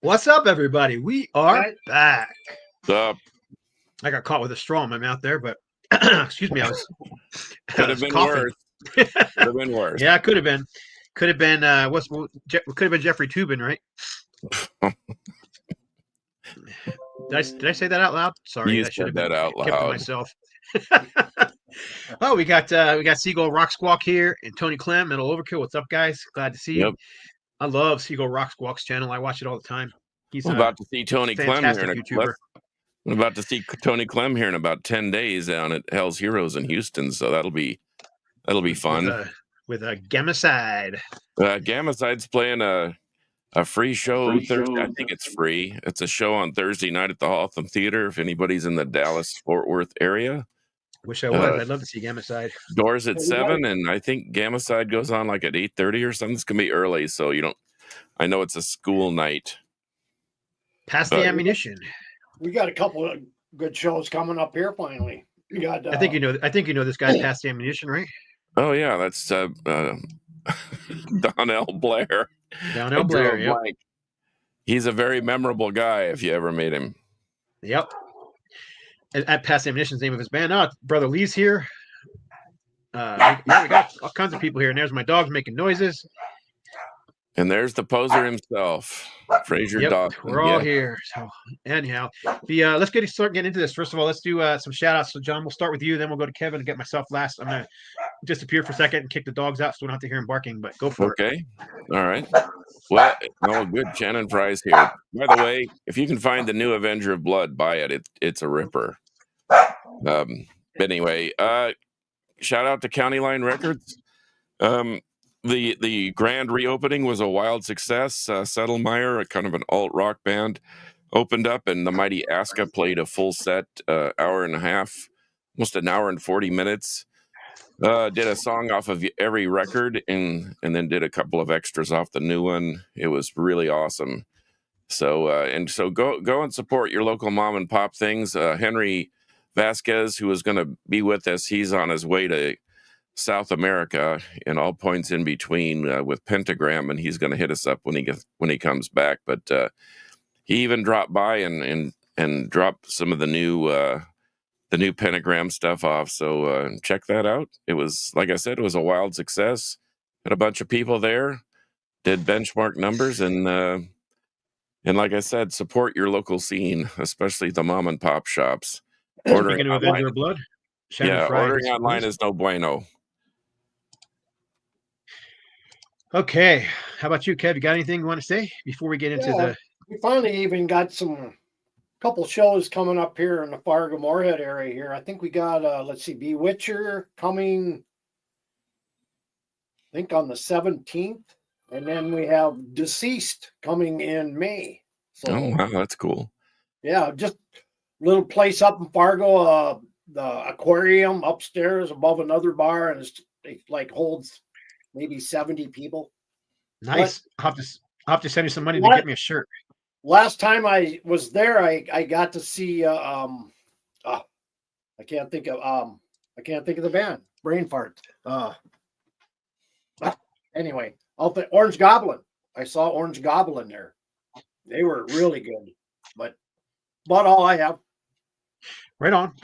What's up, everybody? We are Right? back. Up. I got caught with a straw in my mouth there, but excuse me, I was Could have been coughing. worse. Could have been worse. Yeah, it could have been. Could have been. Could have been Jeffrey Tubin, right? Did I say that out loud? Sorry, You I should said have that been out kept to loud. myself. Oh, we got Seagull Rock Squawk here and Tony Clem, Metal Overkill. What's up, guys? Glad to see you. Yep. I love Seagull Rock Squawk's channel. I watch it all the time. He's I'm a about to see Tony Clem here fantastic in YouTuber. I'm about to see Tony Clem here in about 10 days down at Hell's Heroes in Houston, so that'll be fun. With a Gamacide. Gamaside's playing a free show Thursday. I think it's free. It's a show on Thursday night at the Hotham Theater. If anybody's in the Dallas Fort Worth area, Wish I was. I'd love to see Gamacide. doors at 7, and I think Gamacide goes on like at 8:30 or something. It's gonna be early, so you don't. I know it's a school night. Pass the ammunition. We got a couple of good shows coming up here finally. We got I think you know this guy Pass the ammunition, right? Oh yeah, that's Donnell Blair. Donnell Blair, yep. He's a very memorable guy if you ever meet him. Yep. At Pass the ammunition's the name of his band. Oh, Brother Lee's here. We got all kinds of people here, and there's my dogs making noises. And there's the poser himself, Fraser Dawson. We're all here. So anyhow, let's start getting into this. First of all, let's do some shout outs. So John, we'll start with you, then we'll go to Kevin and get myself last. I'm gonna disappear for a second and kick the dogs out so we don't have to hear them barking, but go for it. Okay. All right. Well, good. Shannon Fry's here. By the way, if you can find the new Avenger of Blood, buy it. It's a ripper. Anyway, shout out to County Line Records. The grand reopening was a wild success. Settlemire, a kind of an alt rock band, opened up, and the Mighty Aska played a full set, hour and a half, almost an hour and 40 minutes. Did a song off of every record, and then did a couple of extras off the new one. It was really awesome. So go and support your local mom and pop things. Henry Vasquez, who is going to be with us, he's on his way to South America and all points in between with Pentagram, and he's going to hit us up when he comes back. But he even dropped by and dropped some of the new Pentagram stuff off. So check that out. It was, like I said, it was a wild success. Had a bunch of people there, did benchmark numbers, and like I said, support your local scene, especially the mom and pop shops. Speaking of Avenger of Blood, ordering online is no bueno. Okay, how about you, Kev? You got anything you want to say before we get into the? We finally even got couple shows coming up here in the Fargo Moorhead area here. I think we got let's see, Bewitcher coming, I think on the 17th, and then we have Deceased coming in May. So, oh wow, that's cool. Yeah, just a little place up in Fargo, the aquarium upstairs above another bar, and it like holds maybe 70 people. Nice. I'll have to send you some money to get me a shirt. Last time I was there, I got to see I can't think of the band. Brain fart. Anyway, Orange Goblin. I saw Orange Goblin there. They were really good. But all I have. Right on.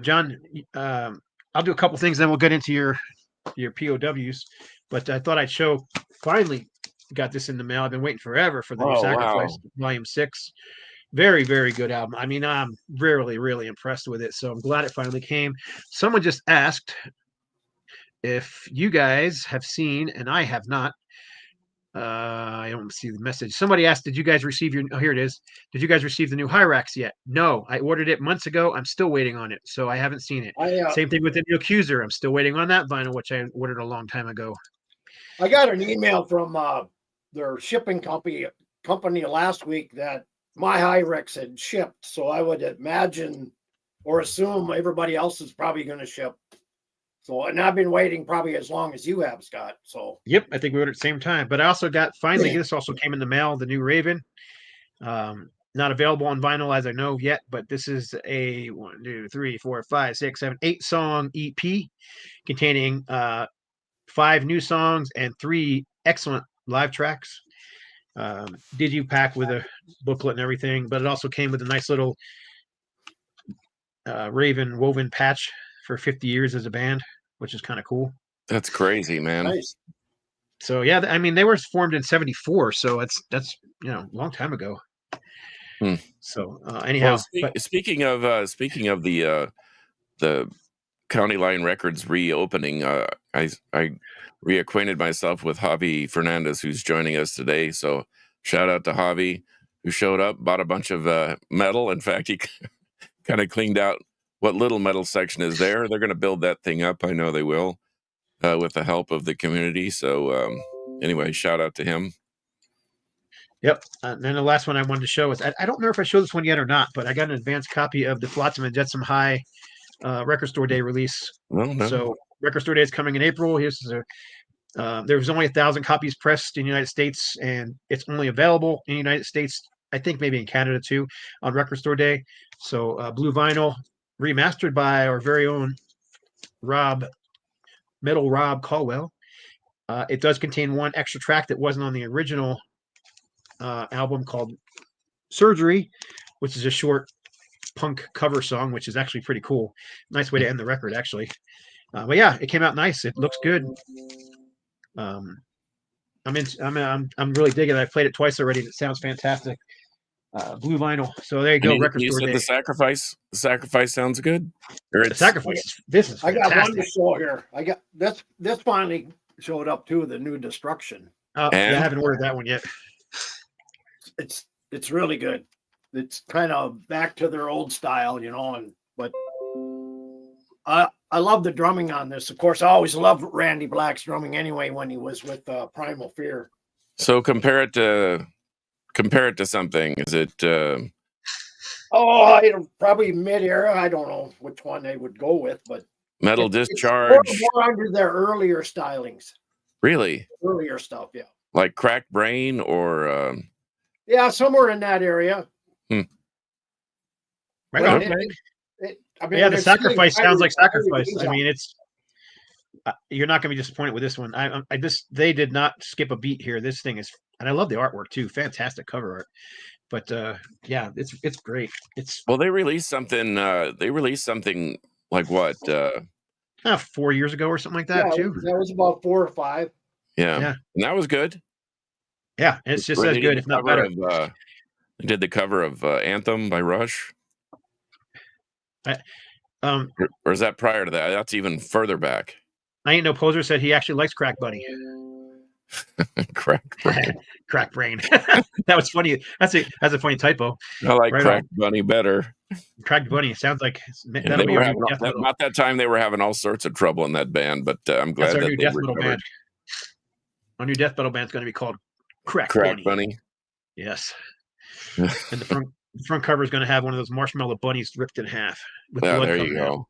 John, I'll do a couple things, then we'll get into your POWs. But I thought I'd show, finally got this in the mail. I've been waiting forever for the new Sacrifice Volume 6. Very, very good album. I mean, I'm really, really impressed with it. So I'm glad it finally came. Someone just asked if you guys have seen, and I have not. I don't see the message. Somebody asked, did you guys receive here it is. Did you guys receive the new Hyrax yet? No, I ordered it months ago. I'm still waiting on it. So I haven't seen it. Same thing with the new Accuser. I'm still waiting on that vinyl, which I ordered a long time ago. I got an email from their shipping company last week that my Hyrax had shipped. So I would imagine or assume everybody else is probably going to ship. So, and I've been waiting probably as long as you have, Scott. So, yep, I think we ordered at the same time. But I also got this also came in the mail, the new Raven. Not available on vinyl as I know yet, but this is a 1, 2, 3, 4, 5, 6, 7, 8 song EP containing 5 new songs and 3 excellent live tracks. digipack with a booklet and everything, but it also came with a nice little Raven woven patch for 50 years as a band, which is kind of cool. That's crazy, man. Nice. So yeah, I mean they were formed in '74, so that's a long time ago. Hmm. So anyhow, speaking of the County Line Records reopening, I reacquainted myself with Javi Fernandez, who's joining us today. So shout out to Javi, who showed up, bought a bunch of metal. In fact, he kind of cleaned out what little metal section is there. They're going to build that thing up. I know they will, with the help of the community. So anyway, shout out to him. Yep. And then the last one I wanted to show is I don't know if I showed this one yet or not, but I got an advanced copy of the Flotsam and Jetsam High Record Store Day release. No. So Record Store Day is coming in April. There was only 1,000 copies pressed in the United States, and it's only available in the United States. I think maybe in Canada too on Record Store Day. So blue vinyl, remastered by our very own Metal Rob Caldwell. It does contain one extra track that wasn't on the original album called Surgery, which is a short punk cover song, which is actually pretty cool. Nice way to end the record, actually. But yeah, it came out nice. It looks good. I'm really digging it. I played it twice already. It sounds fantastic. Blue vinyl. So there you go. Record Store Day. The sacrifice sounds good. The sacrifice. This is fantastic. I got one to show here. I got this finally showed up too. The new Destruction. I haven't ordered that one yet. It's really good. It's kind of back to their old style, but I love the drumming on this. Of course, I always loved Randy Black's drumming anyway when he was with Primal Fear. So compare it to something. Is it probably mid-era? I don't know which one they would go with, but Metal Discharge. It's more under their earlier stylings. Really? Earlier stuff, yeah. Like Cracked Brain or yeah, somewhere in that area. Right on. The sacrifice sounds like sacrifice. I mean, it's you're not going to be disappointed with this one. They did not skip a beat here. This thing is, and I love the artwork too. Fantastic cover art. But yeah, it's great. They released something. Like what? 4 years ago or something like that too. That was about 4 or 5. Yeah. And that was good. Yeah, it's just as good, if not better. They did the cover of Anthem by Rush. Or is that prior to that? That's even further back. I Ain't No Poser said he actually likes Crack Bunny. Crack Brain. Crack Brain. That was funny. That's a funny typo. I like Crack Bunny better. Crack Bunny. It sounds like that'll be about that time they were having all sorts of trouble in that band, but I'm glad that's our that new death metal band. Our new death metal band is going to be called Crack Bunny. Yes. And the front cover is going to have one of those marshmallow bunnies ripped in half. With blood there you go.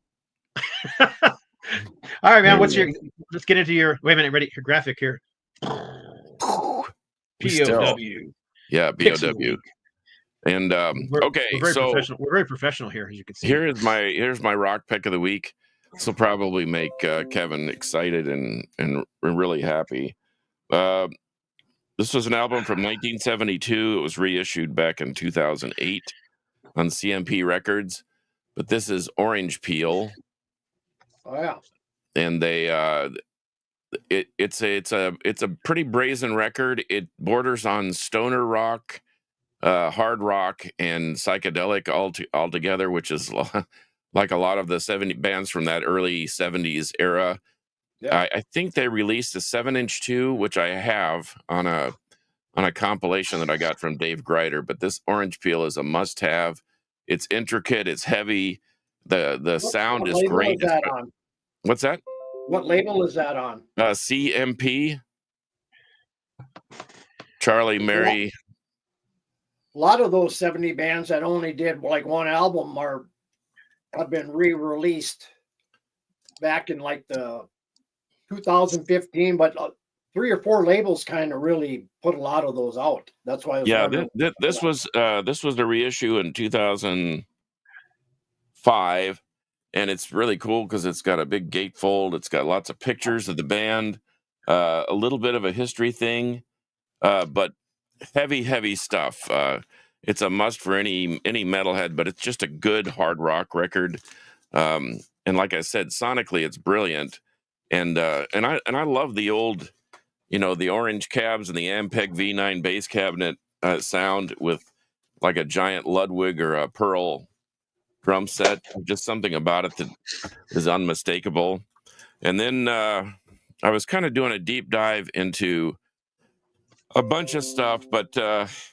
All right, man. Let's get into your. Wait a minute. Ready? Your graphic here. POW. Yeah, POW. And okay, we're very professional here, as you can see. Here's my rock pick of the week. This will probably make Kevin excited and really happy. This was an album from 1972. It was reissued back in 2008 on CMP Records, but this is Orange Peel. Oh yeah, and they it's a pretty brazen record. It borders on stoner rock, hard rock, and psychedelic all together, which is like a lot of the 70 bands from that early 70s era. Yeah. I think they released a 7-inch 2, which I have on a compilation that I got from Dave Greider. But this Orange Peel is a must-have. It's intricate. It's heavy. The sound is great. What's that? What label is that on? CMP. Charlie Mary. A lot of those 70 bands that only did like one album have been re-released back in like the 2015, but 3 or 4 labels kind of really put a lot of those out. That's why. This was the reissue in 2005, and it's really cool because it's got a big gatefold. It's got lots of pictures of the band, a little bit of a history thing, but heavy stuff. It's a must for any metalhead, but it's just a good hard rock record. And like I said, sonically, it's brilliant. And I love the old, the orange cabs and the Ampeg V9 bass cabinet sound with like a giant Ludwig or a Pearl drum set. Just something about it that is unmistakable. And then I was kind of doing a deep dive into a bunch of stuff, but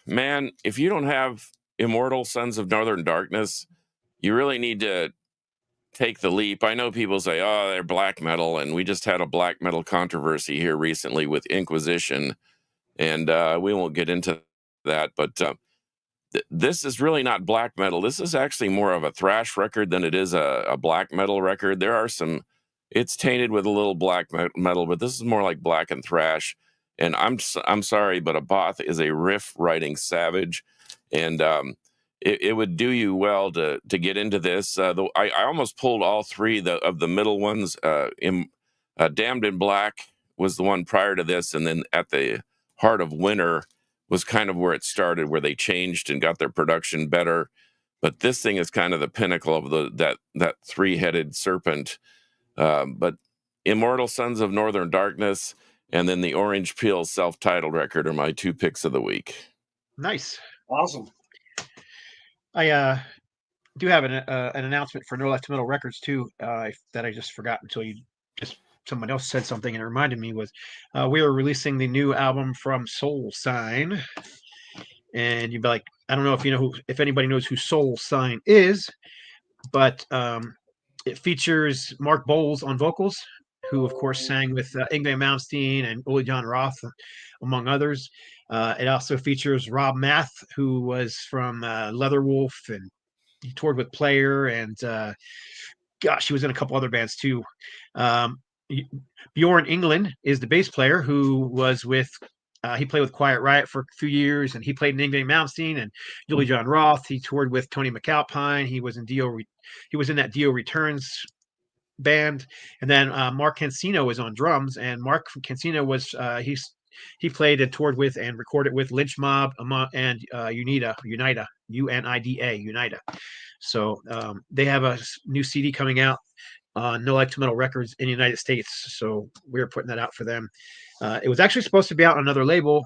man, if you don't have Immortal Sons of Northern Darkness, you really need to take the leap. I know people say, oh, they're black metal, and we just had a black metal controversy here recently with Inquisition, and we won't get into that, but this is really not black metal. This is actually more of a thrash record than it is a black metal record. There are it's tainted with a little black metal, but this is more like black and thrash. And I'm sorry, but Abath is a riff writing savage, and it would do you well to get into this. I almost pulled all three of the middle ones. Damned in Black was the one prior to this, and then At the Heart of Winter was kind of where it started, where they changed and got their production better. But this thing is kind of the pinnacle of that three-headed serpent. But Immortal Sons of Northern Darkness and then the Orange Peel self-titled record are my two picks of the week. Nice. Awesome. I do have an announcement for No Left Metal Records too, that I just forgot until someone else said something and it reminded me was we are releasing the new album from Soul Sign, and you'd be like, I don't know if anybody knows who Soul Sign is, but it features Mark Bowles on vocals, who of course sang with Yngwie Malmsteen and Ole John Roth, among others. It also features Rob Math, who was from Leatherwolf, and he toured with Player, and he was in a couple other bands too. Bjorn England is the bass player, who was with he played with Quiet Riot for a few years, and he played in Yngwie Malmsteen and Ole John Roth. He toured with Tony McAlpine. He was in that Dio Returns band. And then Mark Cancino is on drums, and Mark Cancino was he played and toured with and recorded with Lynch Mob and Unida. So they have a new CD coming out on No Like to Metal Records in the United States. So we're putting that out for them. It was actually supposed to be out on another label.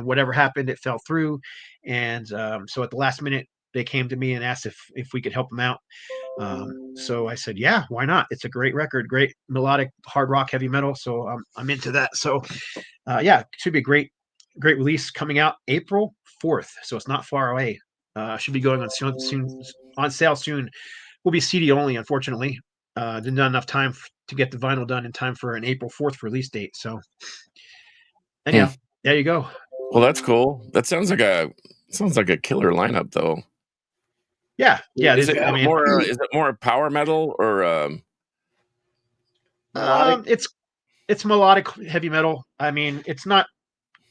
Whatever happened, it fell through. And so at the last minute, they came to me and asked if we could help them out. So I said, yeah, why not? It's a great record, great melodic hard rock, heavy metal. So I'm into that. So yeah, it should be a great release coming out April 4th. So it's not far away. Should be going on sale soon. Will be CD only, unfortunately. Didn't have enough time to get the vinyl done in time for an April 4th release date. So anyhow, there you go. Well, that's cool. That sounds like a killer lineup, though. Yeah. Is it more power metal or? It's melodic heavy metal. I mean, it's not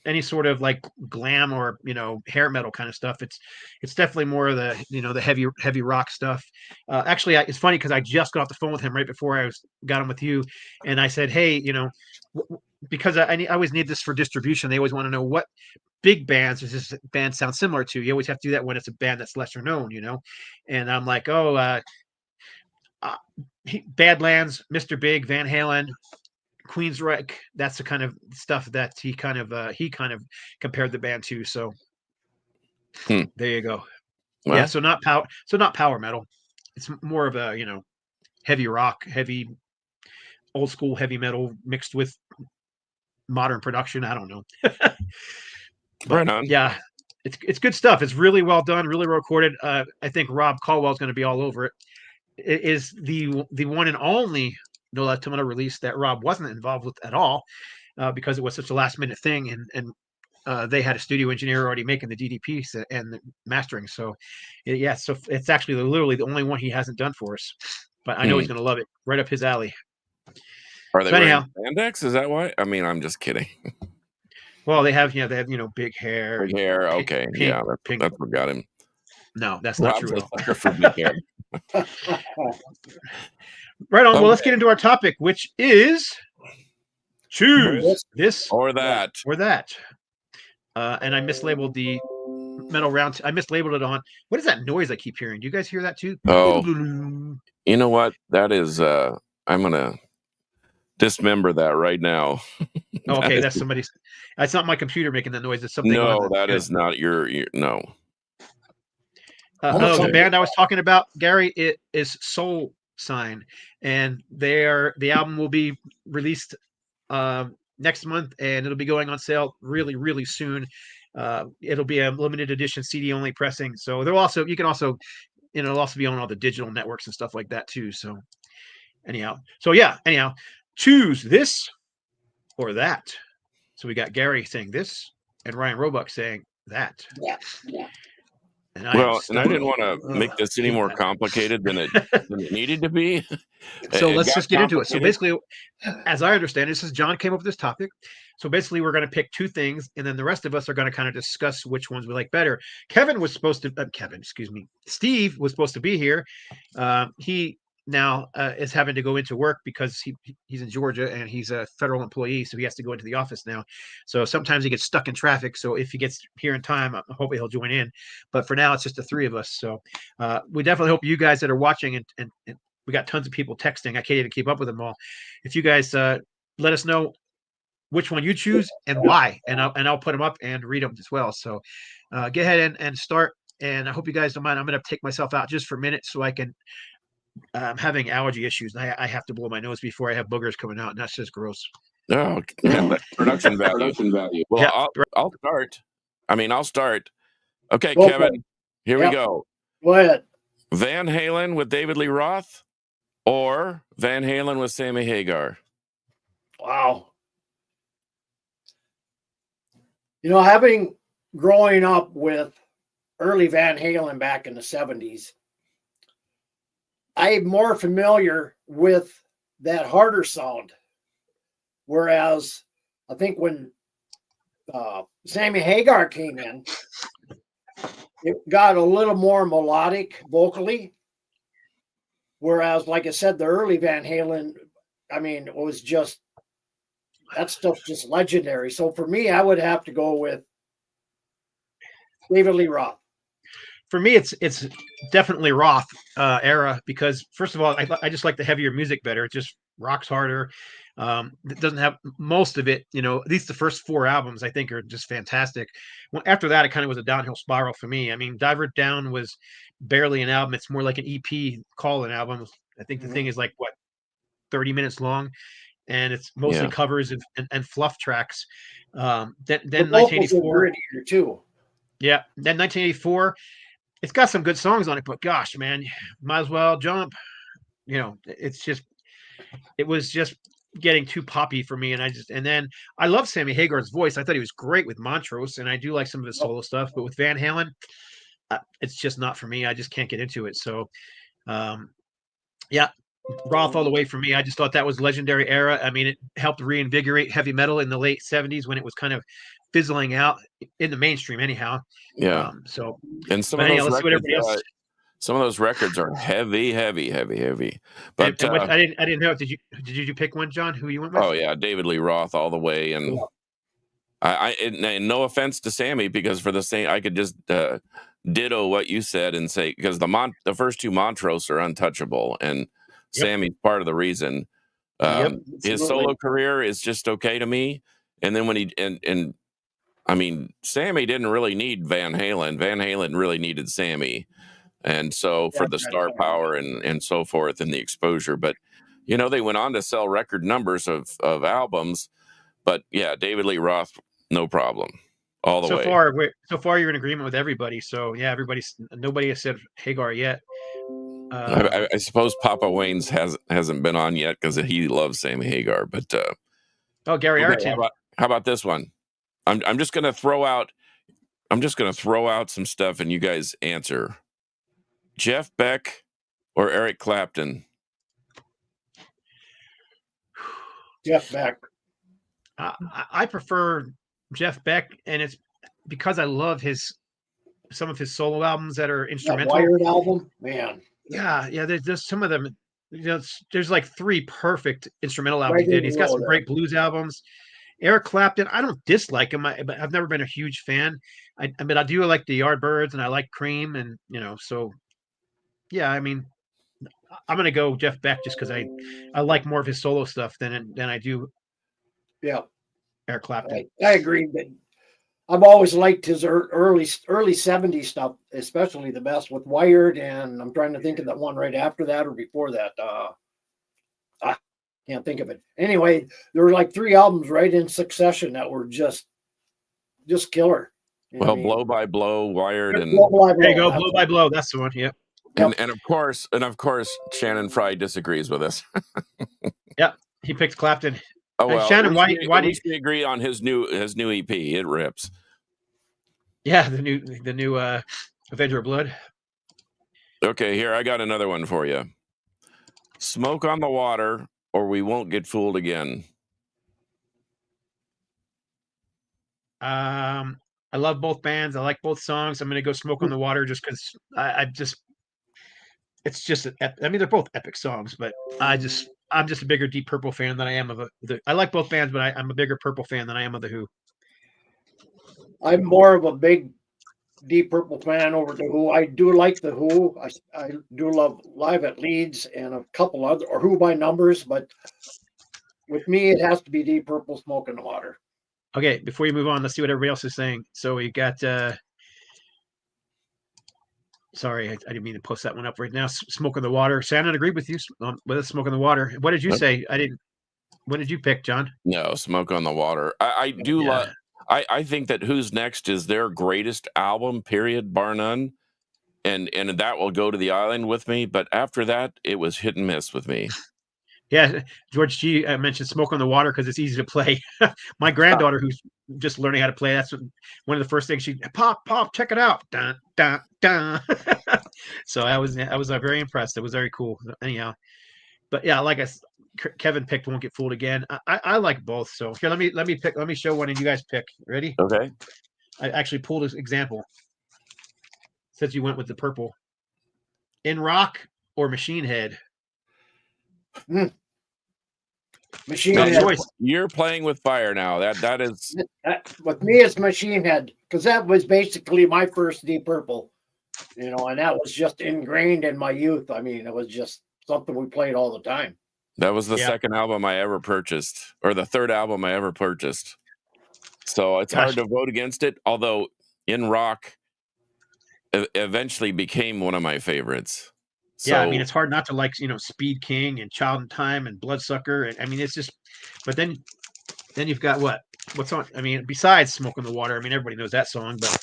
any sort of like glam or hair metal kind of stuff. It's definitely more of the the heavy rock stuff. Actually, it's funny because I just got off the phone with him right before I got him with you, and I said, hey, because I always need this for distribution. They always want to know what big bands does this band sound similar to. You always have to do that when it's a band that's lesser known, And I'm like, Badlands, Mr. Big, Van Halen, Queensryche. That's the kind of stuff that he kind of compared the band to. So there you go. Well, yeah, so not power metal. It's more of a heavy rock, heavy old school heavy metal mixed with modern production. I don't know. Right on. Yeah, it's good stuff. It's really well done, really well recorded. I think Rob Caldwell's going to be all over it. It is the one and only No Left to Metal release that Rob wasn't involved with at all, because it was such a last minute thing, and they had a studio engineer already making the DDP and the mastering. So so it's actually literally the only one he hasn't done for us. But I know he's going to love it. Right up his alley. Are they wearing spandex? Is that why? I mean, I'm just kidding. Well, they have big hair. Big hair. Okay, pink, that's what got him. No, that's not true. For big hair. Right on. Well, let's get into our topic, which is choose this or that. Or that. and I mislabeled the metal round. I mislabeled it on. What is that noise I keep hearing? Do you guys hear that too? Oh, you know what? That is. I'm gonna dismember that right now. Oh, okay, is, that's somebody's. That's not my computer making that noise. It's something on no, the. that is not your no. The Okay. band I was talking about, Gary, it is Soul Sign, and the album will be released next month, and it'll be going on sale really, really soon. It'll be a limited edition CD only pressing. So you can also, it'll also be on all the digital networks and stuff like that too. So anyhow, choose this or that. So we got Gary saying this and Ryan Roebuck saying that. Yeah. And I Well, and I didn't want to make this any hate more that. complicated than it needed to be. So It let's got just get into it. So complicated. basically, as I understand it, this is John came up with this topic. So basically, we're going to pick two things, and then the rest of us are going to kind of discuss which ones we like better. Kevin was supposed to, excuse me, Steve was supposed to be here. He now is having to go into work because he's in Georgia and he's a federal employee, so he has to go into the office now. So sometimes he gets stuck in traffic. So if he gets here in time, I'm hoping he'll join in. But for now, it's just the three of us. So we definitely hope you guys that are watching and we got tons of people texting. I can't even keep up with them all. If you guys let us know which one you choose and why, and I'll put them up and read them as well. So get ahead and start. And I hope you guys don't mind. I'm going to take myself out just for a minute so I can. I'm having allergy issues. I have to blow my nose before I have boogers coming out, and that's just gross. Oh, that's production value. Well, Yeah, I'll start. I'll start. Okay, Go for Kevin, it. here Yep. we go. Go ahead. Van Halen with David Lee Roth or Van Halen with Sammy Hagar? Wow. Having growing up with early Van Halen back in the 70s, I'm more familiar with that harder sound. Whereas I think when Sammy Hagar came in, it got a little more melodic vocally. Whereas, like I said, the early Van Halen, it was just, that stuff's just legendary. So for me, I would have to go with David Lee Roth. For me, it's definitely Roth era because first of all, I just like the heavier music better. It just rocks harder. It doesn't have most of it. At least the first four albums I think are just fantastic. Well, after that, it kind of was a downhill spiral for me. Diver Down was barely an album. It's more like an EP, call an album. I think the thing is like 30 minutes long, and it's mostly covers and fluff tracks. Then 1984 too. Yeah, then 1984. It's got some good songs on it, but gosh, man, might as well jump. It was just getting too poppy for me, and then I love Sammy Hagar's voice. I thought he was great with Montrose, and I do like some of his solo stuff, but with Van Halen, it's just not for me. I just can't get into it. So, Roth all the way for me. I just thought that was legendary era. It helped reinvigorate heavy metal in the late 70s when it was kind of fizzling out in the mainstream anyhow. Yeah. And some of those records are heavy. But I didn't know. Did you pick one, John? Who you went with? Oh yeah, David Lee Roth all the way. And and no offense to Sammy, because for the same, I could just ditto what you said and say, because the first two Montrose are untouchable, and Sammy's part of the reason. His solo career is just okay to me. And then when Sammy didn't really need Van Halen. Van Halen really needed Sammy. And so for the star power and so forth and the exposure. But, they went on to sell record numbers of albums. But yeah, David Lee Roth, no problem. All the way. So far, you're in agreement with everybody. So yeah, nobody has said Hagar yet. I suppose Papa Wayne's hasn't been on yet because he loves Sammy Hagar. But Gary Ayrton. How about this one? I'm just gonna throw out some stuff and you guys answer. Jeff Beck or Eric Clapton? Jeff Beck. I prefer Jeff Beck, and it's because I love some of his solo albums that are instrumental. That Wired album, man. Yeah. There's some of them. There's like three perfect instrumental albums he did. He's got some great blues albums. Eric Clapton, I don't dislike him, but I've never been a huge fan. I mean, I do like the Yardbirds, and I like Cream, and so yeah. I mean, I'm gonna go Jeff Beck just because I like more of his solo stuff than I do Yeah, Eric Clapton. I agree. But I've always liked his early 70s stuff, especially the best with Wired, and I'm trying to think of that one right after that or before that. I can't think of it. Anyway, there were like 3 albums right in succession that were just killer. You know Well, what I mean? Blow by Blow, Wired, and Blow by There you go, Blow, Blow by Blow. That's the one. Yep. and of course, Shannon Fry disagrees with us. Yep. He picked Clapton. Oh well, Shannon, why at did? least we agree on his new EP? It rips. Yeah, the new Avenger of Blood. Okay, here I got another one for you. Smoke on the Water, or We Won't Get Fooled Again. I love both bands. I like both songs. I'm gonna go Smoke on the Water just because it's just I mean they're both epic songs, but I'm just a bigger Deep Purple fan than I am of I like both bands, but I'm a bigger Purple fan than I am of the Who. I'm more of a big Deep Purple fan over the Who. I do like the Who. I do love Live at Leeds and a couple other or Who by Numbers, but with me it has to be Deep Purple, Smoke in the Water. Okay, before you move on, let's see what everybody else is saying. So we got sorry, I didn't mean to post that one up right now. Smoke on the Water. Shannon agreed with you with Smoke on the Water. What did you say? I didn't. What did you pick, John? No, Smoke on the Water. I do love. I think that Who's Next is their greatest album, period, bar none, and that will go to the island with me. But after that, it was hit and miss with me. Yeah, George G mentioned Smoke on the Water because it's easy to play. My granddaughter, who's just learning how to play, that's one of the first things she pop, check it out, dun, dun, dun. So I was very impressed. It was very cool. Anyhow, but yeah, like Kevin picked Won't Get Fooled Again. I like both. So here, let me show one and you guys pick. Ready? Okay. I actually pulled an example. Since you went with the purple. In Rock or Machine Head? Machine Head. You're playing with fire now. That is with me. It's Machine Head because that was basically my first Deep Purple, and that was just ingrained in my youth. I mean, it was just something we played all the time. That was the second album I ever purchased, or the third album I ever purchased. So it's hard to vote against it. Although In Rock eventually became one of my favorites. Yeah, I mean, it's hard not to like, Speed King and Child in Time and Bloodsucker. And I mean, it's just, but then you've got what's on, I mean, besides Smoke on the Water, I mean, everybody knows that song, but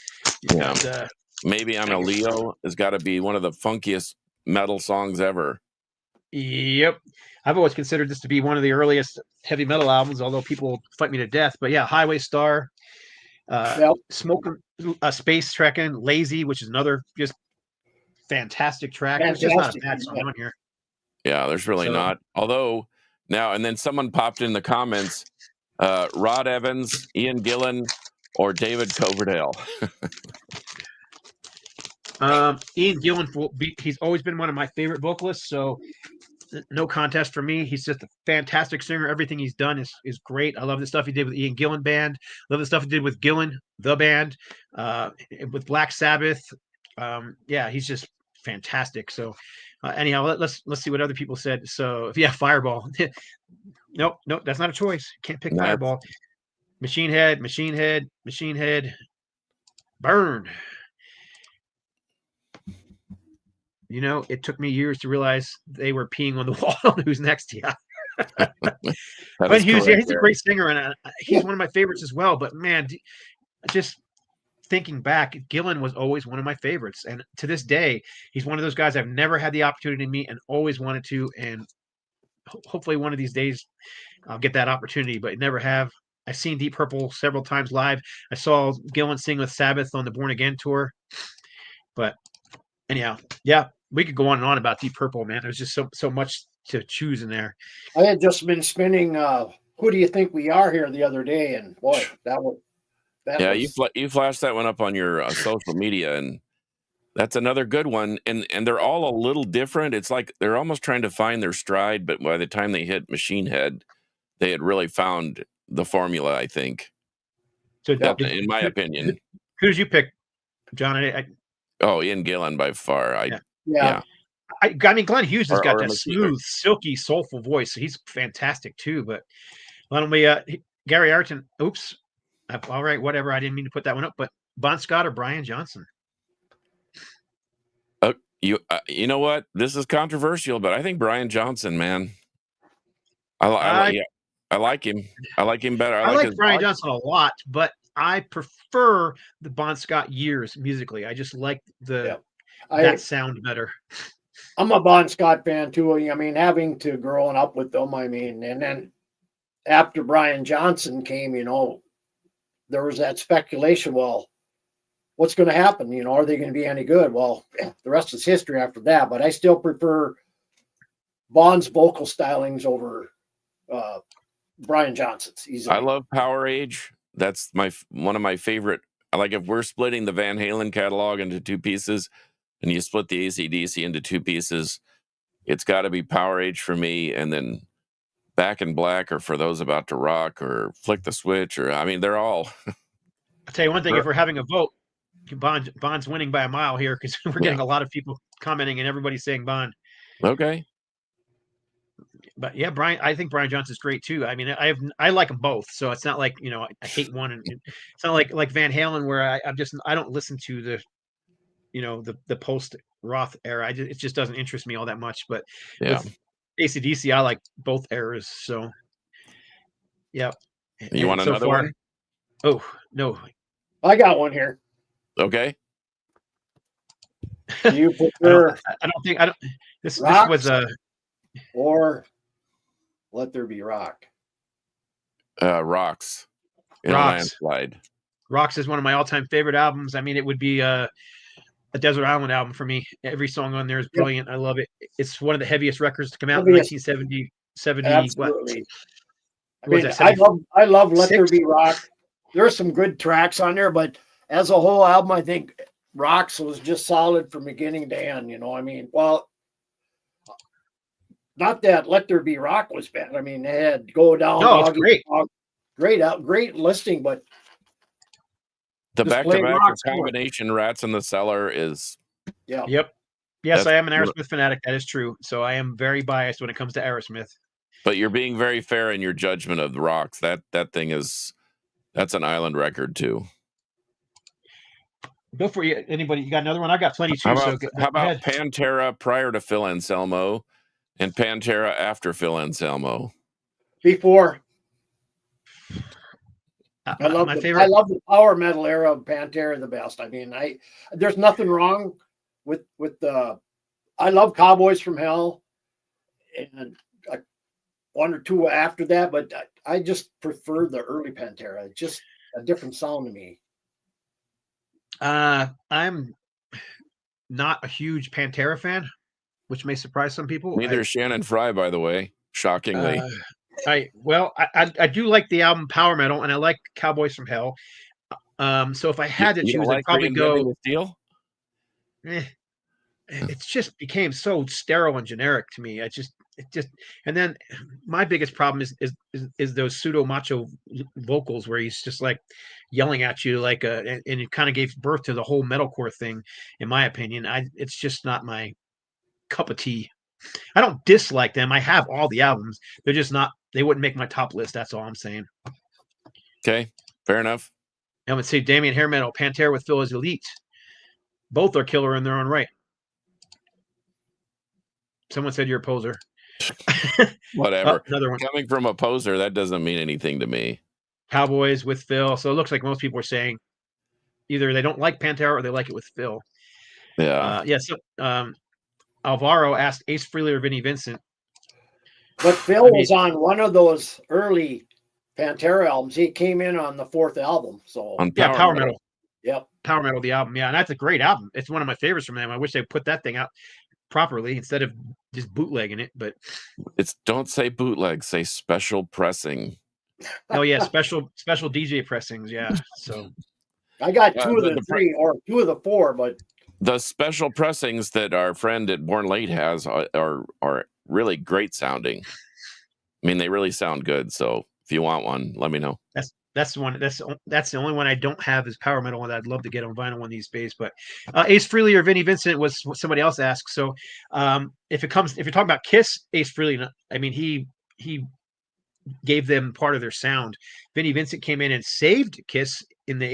got, Maybe I'm a Leo has got to be one of the funkiest metal songs ever. Yep. I've always considered this to be one of the earliest heavy metal albums, although people fight me to death. But yeah, Highway Star, Smoking, Space Trekking, Lazy, which is another just fantastic track. There's just not a bad song on here. Yeah, there's really not. Although now and then someone popped in the comments, Rod Evans, Ian Gillan, or David Coverdale. Ian Gillan, he's always been one of my favorite vocalists, so no contest for me. He's just a fantastic singer. Everything he's done is great. I love the stuff he did with Ian Gillan Band. Love the stuff he did with Gillan, the band, with Black Sabbath. Yeah, he's just fantastic. So anyhow, let's see what other people said. So yeah, Fireball. Nope, that's not a choice. Can't pick Fireball. Machine Head, Burn. It took me years to realize they were peeing on the wall on Who's Next. Yeah. But he's a great singer, and he's one of my favorites as well. But man, just thinking back, Gillan was always one of my favorites, and to this day, he's one of those guys I've never had the opportunity to meet and always wanted to. And hopefully, one of these days, I'll get that opportunity, but never have. I've seen Deep Purple several times live. I saw Gillan sing with Sabbath on the Born Again tour. But anyhow, yeah. We could go on and on about Deep Purple, man. There's just so much to choose in there. I had just been spinning Who Do You Think We Are here the other day, and boy, you flashed that one up on your social media, and that's another good one. And they're all a little different. It's like they're almost trying to find their stride, but by the time they hit Machine Head, they had really found the formula. I think, So in my opinion. who did you pick, John? Oh, Ian Gillan by far. Yeah. I mean, Glenn Hughes has got Or that McKeever. smooth, silky, soulful voice. So he's fantastic too. But why don't we, Gary Ayrton? Oops. All right, whatever. I didn't mean to put that one up. But Bon Scott or Brian Johnson? You know what? This is controversial, but I think Brian Johnson, man. I like him. I like him better. I like his Brian voice. Johnson a lot, but I prefer the Bon Scott years musically. I just like that sound better. I'm a Bon Scott fan too. I mean, having to growing up with them, I mean, and then after Brian Johnson came, there was that speculation. Well, what's going to happen? Are they going to be any good? Well, the rest is history after that. But I still prefer Bon's vocal stylings over Brian Johnson's. I love Power Age. That's one of my favorite. Like if we're splitting the Van Halen catalog into two pieces, and you split the AC/DC into two pieces, it's got to be Power Age for me, and then Back in Black, or For Those About to Rock, or Flick the Switch, or I mean, they're all. I'll tell you one thing: if we're having a vote, Bond's winning by a mile here because we're getting a lot of people commenting and everybody's saying Bond. Okay. But yeah, I think Brian Johnson's great too. I mean, I like them both, so it's not like I hate one, and it's not like Van Halen where I don't listen to the post Roth era. It just doesn't interest me all that much. But with AC/DC, I like both eras. So yeah. You want another one? Oh no, I got one here. Okay. Do you prefer? This was or Let There Be Rock. Rocks. In Rocks. A Landslide. Rocks is one of my all-time favorite albums. I mean, it would be a Desert Island album for me. Every song on there is brilliant. I love it. It's one of the heaviest records to come out in 1970. Absolutely. What? I love Let There Be Rock. There's some good tracks on there, but as a whole album, I think Rocks was just solid from beginning to end. I mean, well, not that Let There Be Rock was bad. I mean, they had Go Down. No, it's great. Great listing, but the back-to-back combination Rats in the Cellar is. Yeah. Yep. Yes, I am an Aerosmith fanatic. That is true. So I am very biased when it comes to Aerosmith. But you're being very fair in your judgment of the Rocks. That thing that's an island record too. Go for you. Anybody? You got another one? I got plenty too. How about Pantera prior to Phil Anselmo and Pantera after Phil Anselmo? Before. I love the power metal era of Pantera the best. I mean, there's nothing wrong with the. I love Cowboys from Hell, and one or two after that, but I just prefer the early Pantera. It's just a different sound to me. I'm not a huge Pantera fan, which may surprise some people. Neither is Shannon Fry, by the way, shockingly. I do like the album Power Metal, and I like Cowboys from Hell. So if I had to choose, I'd probably go. Steel? It's just became so sterile and generic to me. And then my biggest problem is those pseudo macho vocals where he's just like yelling at you and it kind of gave birth to the whole metalcore thing, in my opinion. It's just not my cup of tea. I don't dislike them. I have all the albums. They're just not. They wouldn't make my top list. That's all I'm saying. Okay, fair enough. I would say Damien Hair Metal, Pantera with Phil is elite. Both are killer in their own right. Someone said you're a poser. Whatever. Another one. Coming from a poser, that doesn't mean anything to me. Cowboys with Phil. So it looks like most people are saying either they don't like Pantera or they like it with Phil. Yeah. So Alvaro asked Ace Frehley or Vinnie Vincent. But Phil was on one of those early Pantera albums. He came in on the fourth album. So on Power Metal. Yep. Power Metal, the album. Yeah, and that's a great album. It's one of my favorites from them. I wish they put that thing out properly instead of just bootlegging it. But don't say bootleg, say special pressing. Oh yeah, special DJ pressings. Yeah. So I got two of the three or two of the four, but the special pressings that our friend at Born Late has are really great sounding. I mean, they really sound good. So if If you want one, let me know. That's the one. That's the only one I don't have is Power Metal, and I'd love to get on vinyl one of these days. But Ace Frehley or Vinnie Vincent was what somebody else asked. So if you're talking about Kiss, Ace Frehley, I mean he gave them part of their sound. Vinnie Vincent came in and saved Kiss in the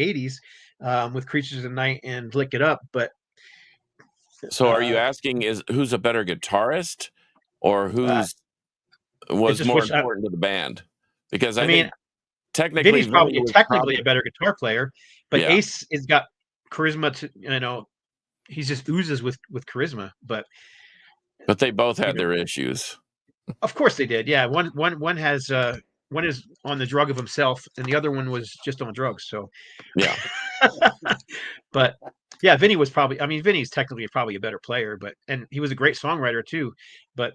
'80s with Creatures of the Night and Lick It Up. But so, are you asking who's a better guitarist, or who's was more important to the band? Because I mean, think technically, Vinny's probably technically a better guitar player, but Ace has got charisma to he just oozes with charisma. But they both had their issues. Of course they did. Yeah, one has one is on the drug of himself, and the other one was just on drugs. So yeah, but yeah, Vinny was probably. I mean, Vinny's technically probably a better player, and he was a great songwriter too. But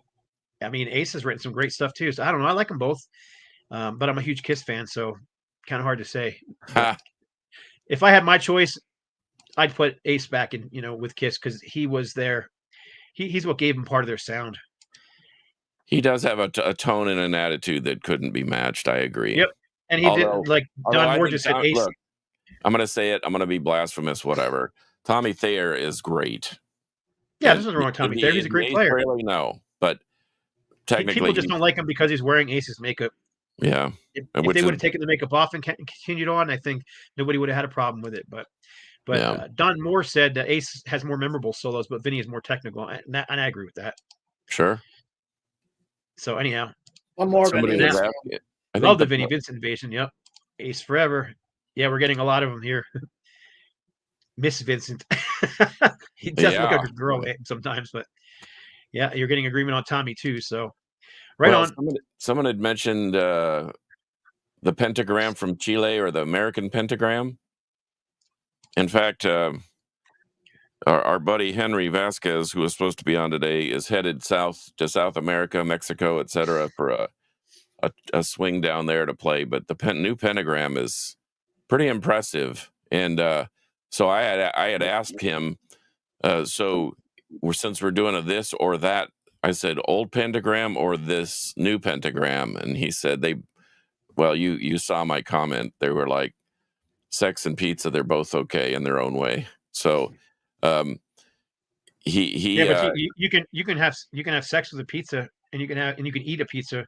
I mean, Ace has written some great stuff too. So I don't know. I like them both, but I'm a huge Kiss fan, so kind of hard to say. If I had my choice, I'd put Ace back in, with Kiss because he was there. He's what gave him part of their sound. He does have a tone and an attitude that couldn't be matched. I agree. Yep. And he didn't like Don Moore just said Ace. Look, I'm going to say it. I'm going to be blasphemous, whatever. Tommy Thayer is great. Yeah, there's nothing wrong with Tommy Thayer. He's a great player. Really, no, but technically. People just don't like him because he's wearing Ace's makeup. Yeah. If they would have taken the makeup off and continued on, I think nobody would have had a problem with it. But Don Moore said that Ace has more memorable solos, but Vinny is more technical. And I agree with that. Sure. So anyhow, one more. I love the Vinnie Vincent invasion. Yep, Ace forever. Yeah, we're getting a lot of them here. Miss Vincent. He does look like a girl sometimes, but yeah, you're getting agreement on Tommy too. So on. Someone had mentioned the pentagram from Chile or the American pentagram. In fact, our buddy Henry Vasquez, who was supposed to be on today, is headed south to South America, Mexico, etc., for a swing down there to play. But the new pentagram is pretty impressive, and so I had asked him. So since we're doing a this or that, I said old pentagram or this new pentagram, and he said you saw my comment. They were like sex and pizza. They're both okay in their own way. So. You can have sex with a pizza and you can eat a pizza.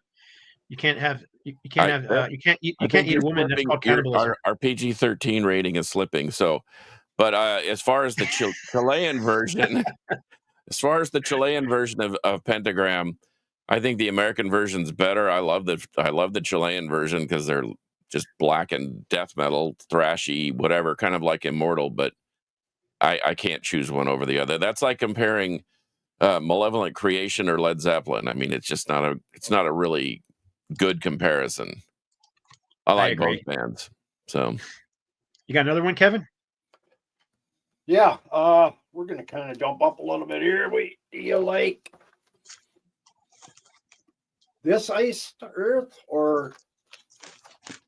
You can't eat a woman. That's called cannibalism. Our PG-13 rating is slipping. So, but as far as the Chilean version, of Pentagram, I think the American version's better. I love the Chilean version because they're just black and death metal, thrashy, whatever, kind of like Immortal, but. I can't choose one over the other. That's like comparing Malevolent Creation or Led Zeppelin. I mean, it's just not a really good comparison. I like both bands. So, you got another one, Kevin? Yeah, we're gonna kind of jump up a little bit here. Do you like this Iced Earth, or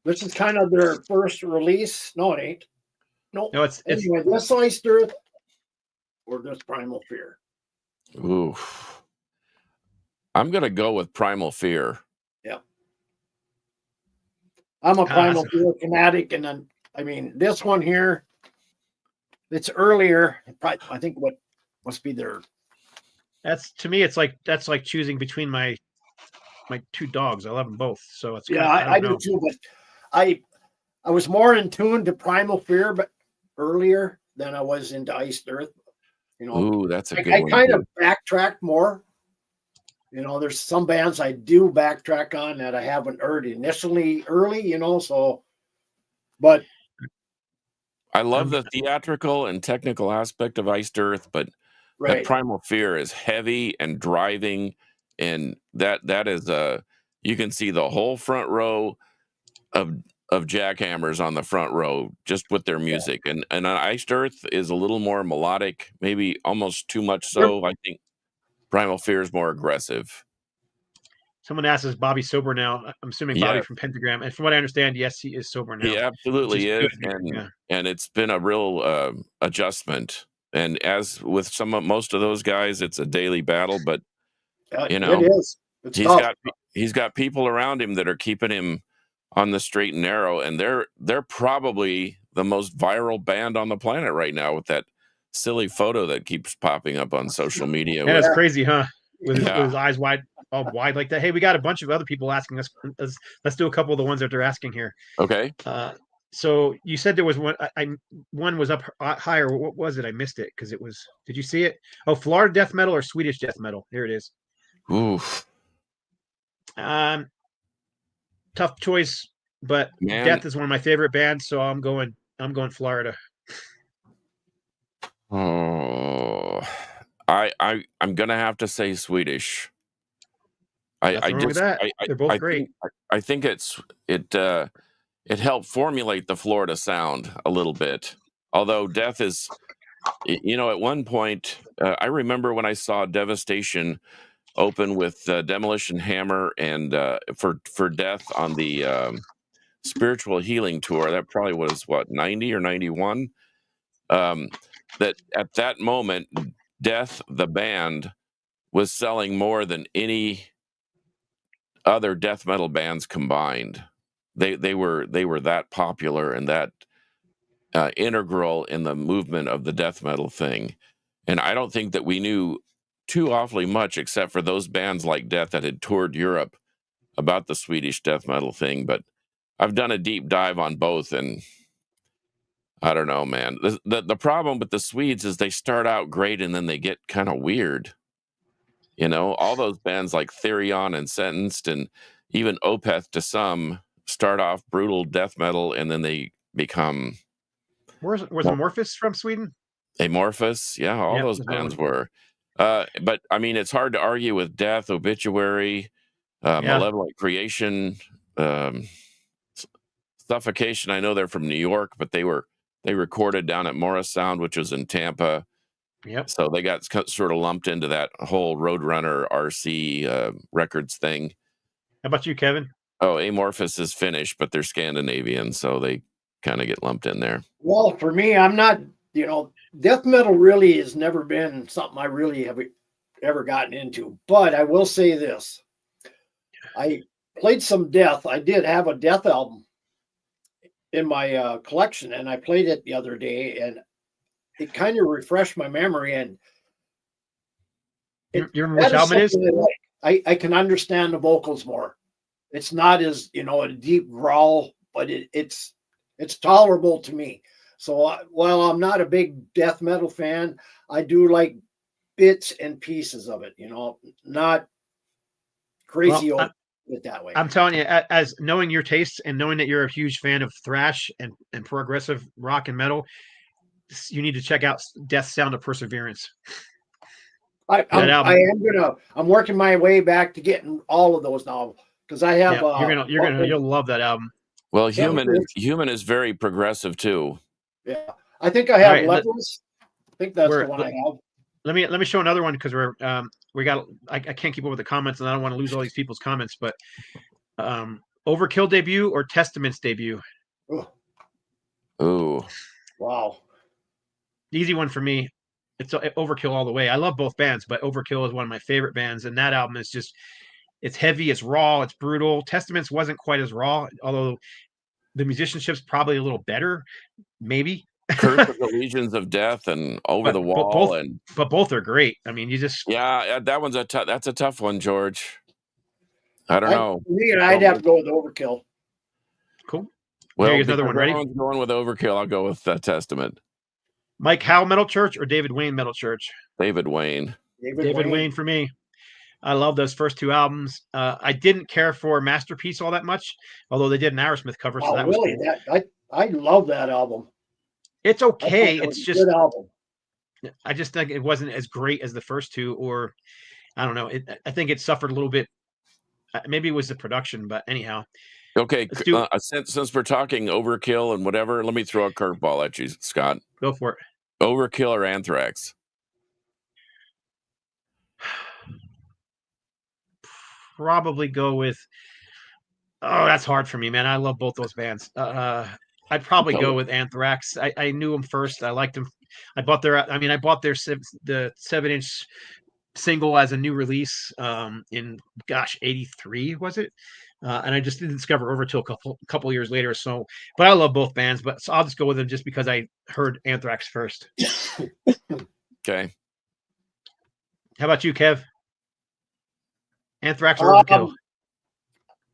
this is kind of their first release? No, it ain't. No, it's anyway, this Iced Earth or this Primal Fear. Ooh, I'm gonna go with Primal Fear. Yeah, I'm a Primal Fear fanatic, and then I mean this one here. It's earlier. I think what must be their. That's to me. It's like choosing between my two dogs. I love them both. So it's I do too. But I was more in tune to Primal Fear, but earlier than I was into Iced Earth. Ooh, that's a good one. I kind of backtracked more. There's some bands I do backtrack on that I haven't heard initially early, so but I love the theatrical and technical aspect of Iced Earth, but that Primal Fear is heavy and driving, and that is you can see the whole front row of jackhammers on the front row just with their music. And Iced Earth is a little more melodic, maybe almost too much so. I think Primal Fear is more aggressive. Someone asks, is Bobby sober now? I'm assuming Bobby from Pentagram. And from what I understand, yes, he is sober now. He absolutely is. And it's been a real adjustment. And as with most of those guys, it's a daily battle, but it is. He's got people around him that are keeping him on the straight and narrow, and they're probably the most viral band on the planet right now with that silly photo that keeps popping up on social media. Yeah, with- it's crazy, huh? With Yeah. his eyes all wide like that. Hey, we got a bunch of other people asking us. Let's do a couple of the ones that they're asking here. Okay. So you said there was one. One was up higher. What was it? I missed it because it was. Did you see it? Oh, Florida death metal or Swedish death metal? Here it is. Oof. Tough choice, but Man. Death is one of my favorite bands, so I'm going Florida. Oh, I'm gonna have to say Swedish. Nothing wrong with that. They're both great. I think it helped formulate the Florida sound a little bit. Although Death is, at one point, I remember when I saw Devastation open with Demolition Hammer and for Death on the Spiritual Healing Tour. That probably was 90 or 91. That at that moment, Death, the band, was selling more than any other death metal bands combined. They were that popular and that integral in the movement of the death metal thing. And I don't think that we knew too awfully much, except for those bands like Death that had toured Europe, about the Swedish death metal thing. But I've done a deep dive on both, and I don't know, man. The problem with the Swedes is they start out great and then they get kind of weird. All those bands like Therion and Sentenced and even Opeth to some start off brutal death metal and then they become. Was Amorphis from Sweden? Amorphis, yeah, all those bands were. But I mean, it's hard to argue with Death, Obituary, Malevolent Creation, Suffocation. I know they're from New York, but they recorded down at Morris Sound, which was in Tampa. Yep. So they got sort of lumped into that whole Roadrunner RC Records thing. How about you, Kevin? Oh, Amorphis is Finnish, but they're Scandinavian, so they kind of get lumped in there. Well, for me, I'm not, death metal really has never been something I really have ever gotten into. But I will say this. I played some Death. I did have a Death album in my collection, and I played it the other day, and it kind of refreshed my memory. And you remember which album it is? I can understand the vocals more. It's not as a deep growl, but it's tolerable to me. So while I'm not a big death metal fan, I do like bits and pieces of it. Not crazy over it that way. I'm telling you, as knowing your tastes and knowing that you're a huge fan of thrash and progressive rock and metal, you need to check out Death Sound of Perseverance. I'm working my way back to getting all of those now because I have. You'll love that album. Well, Human is very progressive too. Yeah, I think I have Lepers. I think that's the one I have. Let me show another one because I can't keep up with the comments and I don't want to lose all these people's comments. But Overkill debut or Testament's debut? Ooh. Wow. Easy one for me. It's Overkill all the way. I love both bands, but Overkill is one of my favorite bands, and that album is just, it's heavy, it's raw, it's brutal. Testaments wasn't quite as raw, although the musicianship's probably a little better, maybe. Curse of the Legions of Death and Over the Wall, but both are great. I mean, that one's that's a tough one, George. I don't know. I'd have to go with Overkill. Cool. Well, here's another one. Ready? Everyone's going with Overkill. I'll go with Testament. Mike Howe Metal Church or David Wayne Metal Church? David Wayne. David Wayne for me. I love those first two albums. I didn't care for Masterpiece all that much, although they did an Aerosmith cover. So that really? was cool. I love that album. It's okay. It's just a good album. I just think it wasn't as great as the first two, or I don't know. I think it suffered a little bit. Maybe it was the production, but anyhow. Okay, since we're talking Overkill and whatever, let me throw a curveball at you, Scott. Go for it. Overkill or Anthrax? Probably go with. Oh, that's hard for me, man. I love both those bands. I'd probably go with Anthrax. I knew them first. I liked them. I bought their the 7-inch single as a new release in '83 was it? And I just didn't discover Overkill a couple years later. So, but I love both bands. But so I'll just go with them just because I heard Anthrax first. Okay. How about you, Kev? Anthrax or Overkill?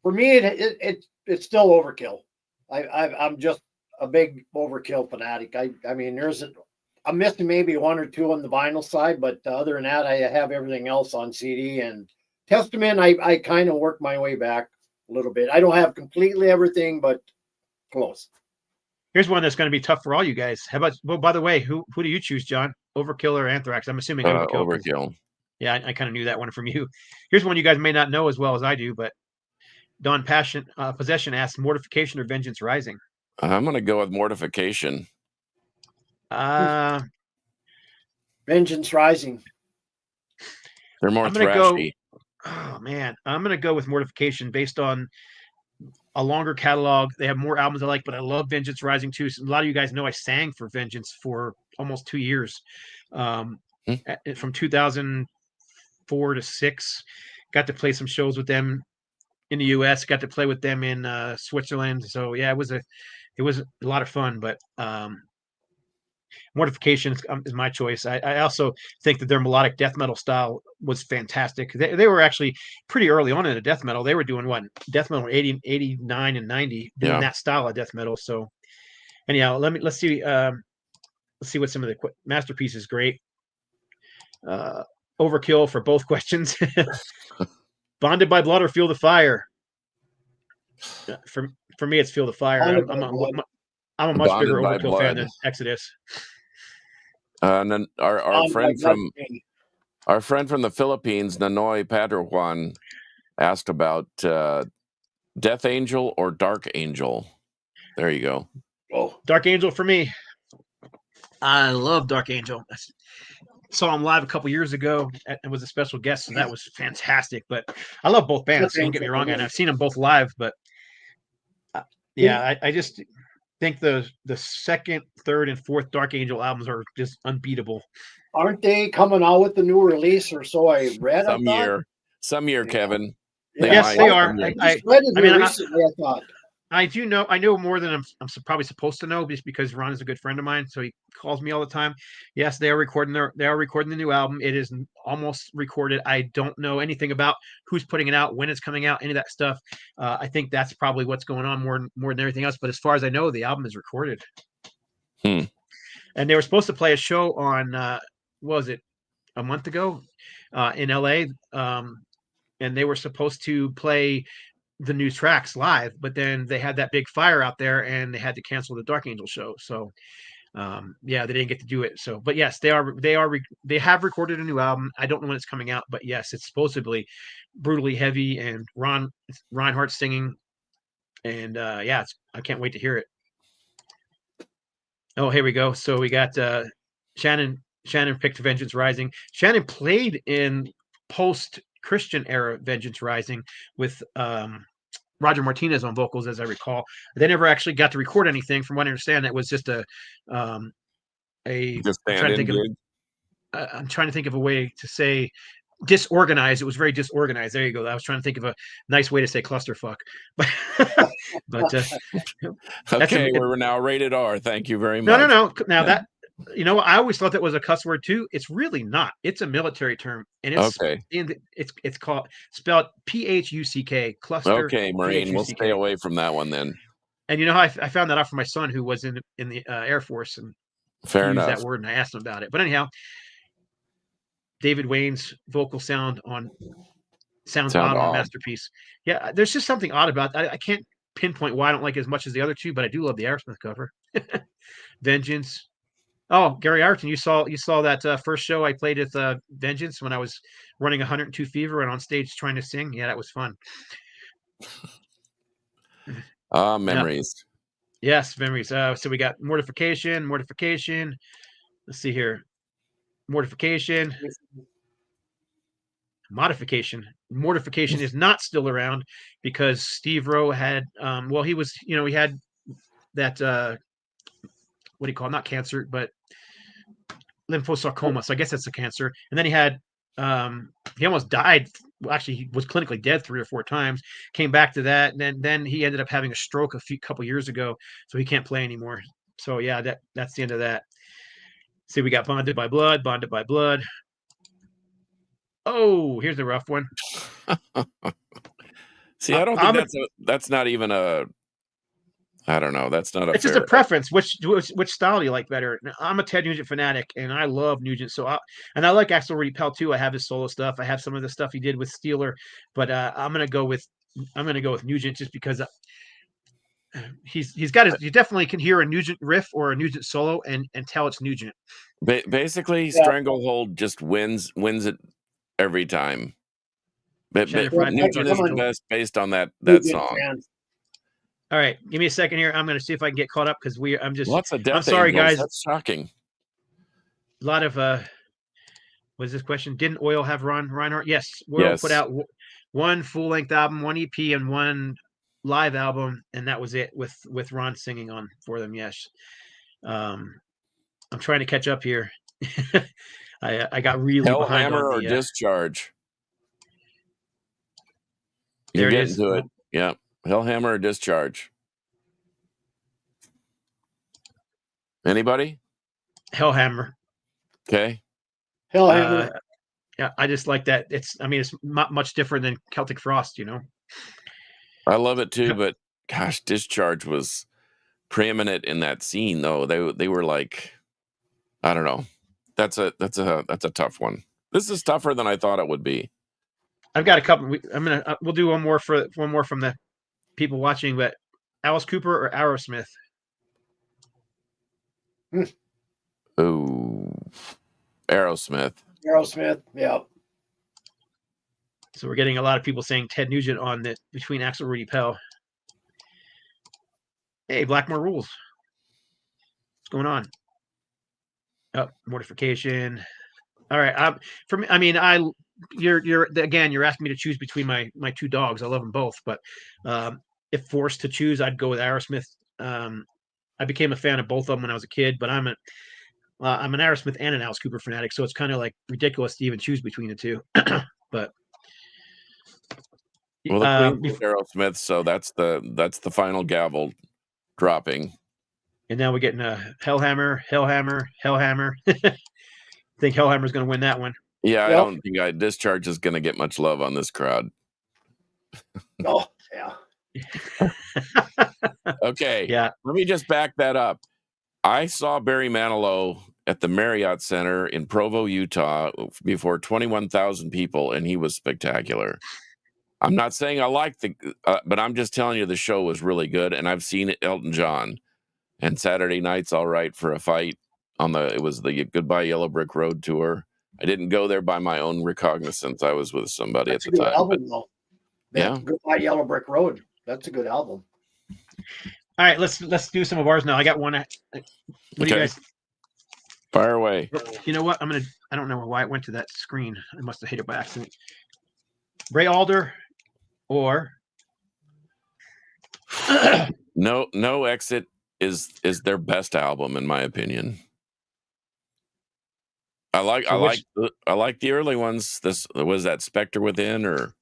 For me, it's still Overkill. I'm just a big Overkill fanatic. I mean, I'm missing maybe one or two on the vinyl side, but other than that, I have everything else on CD. And Testament, I kind of work my way back a little bit. I don't have completely everything, but close. Here's one that's going to be tough for all you guys. How about? Well, by the way, who do you choose, John? Overkill or Anthrax? I'm assuming Overkill. Overkill. Yeah, I kind of knew that one from you. Here's one you guys may not know as well as I do, but Don Possession asks, Mortification or Vengeance Rising? I'm going to go with Mortification. Vengeance Rising. They're more thrashy. Oh man, I'm gonna go with Mortification based on a longer catalog. They have more albums I like, but I love Vengeance Rising too. So a lot of you guys know I sang for Vengeance for almost 2 years, from 2004 to 6. Got to play some shows with them in the U.S. Got to play with them in Switzerland. So yeah, it was a lot of fun. But Mortification is my choice. I also think that their melodic death metal style was fantastic. They were actually pretty early on in the death metal. They were doing death metal in 89 and 90, doing that style of death metal. So anyhow, let's see what some of the Masterpiece is great. Overkill for both questions. Bonded by Blood or Feel the Fire? For me, it's Feel the Fire. I'm a much bigger Overkill fan than Exodus. And then our friend from the Philippines, Nanoy Padruan, asked about Death Angel or Dark Angel. There you go. Oh, Dark Angel for me. I love Dark Angel. I saw him live a couple years ago and was a special guest, so that was fantastic. But I love both bands. Don't get me wrong, and I've seen them both live. But I just think the second, third, and fourth Dark Angel albums are just unbeatable. Aren't they coming out with the new release or so I read? Some year, Kevin. Yes, they are. I mean, recently, I thought. I do know. I know more than I'm probably supposed to know, just because Ron is a good friend of mine, so he calls me all the time. Yes, they are recording the new album. It is almost recorded. I don't know anything about who's putting it out, when it's coming out, any of that stuff. I think that's probably what's going on more than everything else. But as far as I know, the album is recorded. And they were supposed to play a show on what was it, a month ago, in LA, and they were supposed to play the new tracks live, but then they had that big fire out there and they had to cancel the Dark Angel show. So they didn't get to do it. So, but yes, they have recorded a new album. I don't know when it's coming out, but yes, it's supposedly brutally heavy and Reinhardt singing. And I can't wait to hear it. Oh, here we go. So we got Shannon picked Vengeance Rising. Shannon played in post-Christian era Vengeance Rising with Roger Martinez on vocals, as I recall. They never actually got to record anything. From what I understand, that was just I'm trying to think of a way to say disorganized. It was very disorganized. There you go. I was trying to think of a nice way to say clusterfuck. But okay, we're now rated R. Thank you very much. No. Now that, I always thought that was a cuss word too. It's really not. It's a military term, and it's okay. It's spelled PHUCK, cluster. Okay, Marine, P-H-U-C-K. we'll stay away from that one then. And how I found that out from my son, who was in the Air Force, and fair enough. Used that word, and I asked him about it. But anyhow, David Wayne's vocal sounds odd on Masterpiece. Yeah, there's just something odd about that. I can't pinpoint why I don't like it as much as the other two, but I do love the Aerosmith cover. Vengeance. Oh, Gary Ireton, you saw that first show I played with Vengeance when I was running 102 Fever and on stage trying to sing. Yeah, that was fun. Memories. Yeah. Yes, memories. So we got Mortification. Let's see here. Mortification. Modification. Mortification is not still around because Steve Rowe had he was, he had that what do you call it? Not cancer, but lymphosarcoma. So I guess that's a cancer. And then he had He almost died. Well, actually, he was clinically dead 3 or 4 times. Came back to that, and then he ended up having a stroke couple years ago, so he can't play anymore. So yeah, that's the end of that. See, we got Bonded by Blood, Bonded by Blood. Oh, here's a rough one. See, I don't think that's not even a. I don't know. That's not a. It's just a preference. Which style do you like better? I'm a Ted Nugent fanatic, and I love Nugent. So, I like Axel Rudy Pell too. I have his solo stuff. I have some of the stuff he did with Steeler, but I'm gonna go with Nugent just because he's got his. You definitely can hear a Nugent riff or a Nugent solo and tell it's Nugent. Basically, Stranglehold just wins it every time. But Nugent is the best based on that song. Fans. All right, give me a second here. I'm going to see if I can get caught up because lots of Death I'm sorry, Angels. guys. That's shocking. A lot of what is this question? Didn't Oil have Reinhardt? Yes, Oil put out one full-length album, one EP, and one live album, and that was it with Ron singing on for them. Yes, I'm trying to catch up here. I got really behind Hellhammer on or Discharge. There You're it getting is. to it. Yeah. Hellhammer or Discharge? Anybody? Hellhammer. Okay. Hellhammer. Yeah, I just like that. It's not much different than Celtic Frost, you know. I love it too, but gosh, Discharge was preeminent in that scene, though. They were like, I don't know. That's a tough one. This is tougher than I thought it would be. I've got a couple. We'll do one more from the people watching, but Alice Cooper or Aerosmith? Oh, Aerosmith. Aerosmith, yeah. So we're getting a lot of people saying Ted Nugent on the between Axel Rudy Pell. Hey, Blackmore Rules. What's going on? Oh, Mortification. All right. For me, you're asking me to choose between my 2 dogs. I love them both, but if forced to choose, I'd go with Aerosmith. I became a fan of both of them when I was a kid, but I'm an Aerosmith and an Alice Cooper fanatic, so it's kind of like ridiculous to even choose between the two. But well, the Queen Aerosmith, so that's the final gavel dropping. And now we're getting a Hellhammer. I think Hellhammer's going to win that one. Yeah, I don't think Discharge is going to get much love on this crowd. Oh, yeah. Okay. Yeah. Let me just back that up. I saw Barry Manilow at the Marriott Center in Provo, Utah, before 21,000 people, and he was spectacular. I'm not saying I like but I'm just telling you the show was really good, and I've seen Elton John, and Saturday Night's all right for a fight it was the Goodbye Yellow Brick Road tour. I didn't go there by my own recognizance. I was with somebody at the time. Album, though. Yeah. Goodbye Yellow Brick Road. That's a good album. All right, let's do some of ours now. I got one. What do you guys? Fire away. You know what? I don't know why it went to that screen. I must have hit it by accident. Ray Alder or No Exit is their best album in my opinion. I like the early ones. This was that Spectre Within or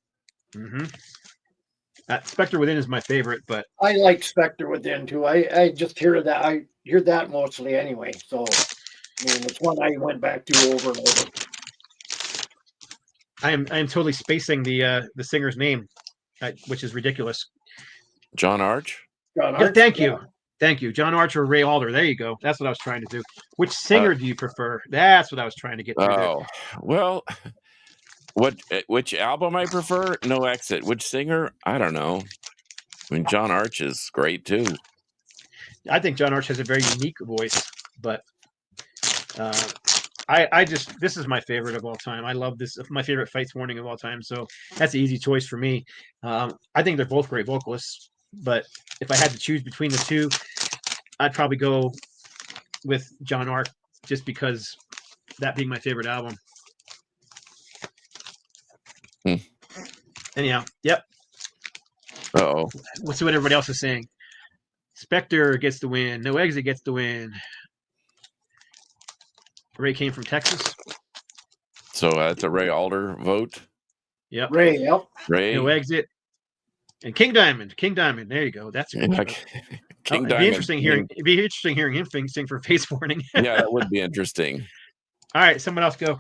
Spectre Within is my favorite, but I like Spectre Within too. I just hear that. I hear that mostly anyway. So it's one I went back to over and over. I am totally spacing the singer's name, which is ridiculous. John Arch. Yeah, thank you, John Arch or Ray Alder. There you go. That's what I was trying to do. Which singer do you prefer? That's what I was trying to get to. Oh, well, which album I prefer? No Exit. Which singer? I don't know. I mean, John Arch is great too. I think John Arch has a very unique voice, but this is my favorite of all time. I love this. My favorite Fights Warning of all time. So that's an easy choice for me. I think they're both great vocalists, but if I had to choose between the two, I'd probably go with John Arch just because that being my favorite album. Anyhow, yep. Uh-oh. We'll see what everybody else is saying. Spectre gets the win. No Exit gets the win. Ray came from Texas. So that's a Ray Alder vote. Yep. Ray, yep. Ray. No exit. And King Diamond. King Diamond. There you go. That's a good Yeah, choice. King It'd Diamond. be interesting hearing. It'd be interesting hearing him sing for Face Warning. Yeah, that would be interesting. All right, someone else go.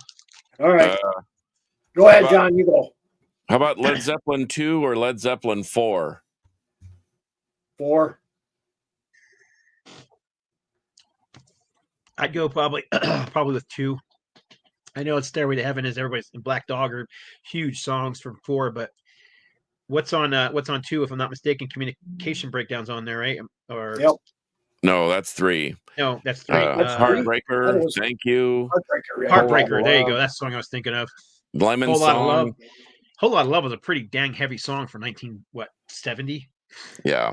All right. Uh, Go ahead, about- John. You go. How about Led Zeppelin 2 or Led Zeppelin 4? 4. I'd go probably with 2. I know it's Stairway to Heaven is everybody's in Black Dog are huge songs from 4, but what's on 2? If I'm not mistaken, Communication Breakdowns on there, right? Or Yep. No, that's 3. no, that's 3. That's 3? Heartbreaker. That was- Thank you. Heartbreaker. Yeah. Heartbreaker. There you Love. go. That's the song I was thinking of. Lemon Whole Lot of Love. Song. Whole Lot of Love was a pretty dang heavy song for 1970. Yeah.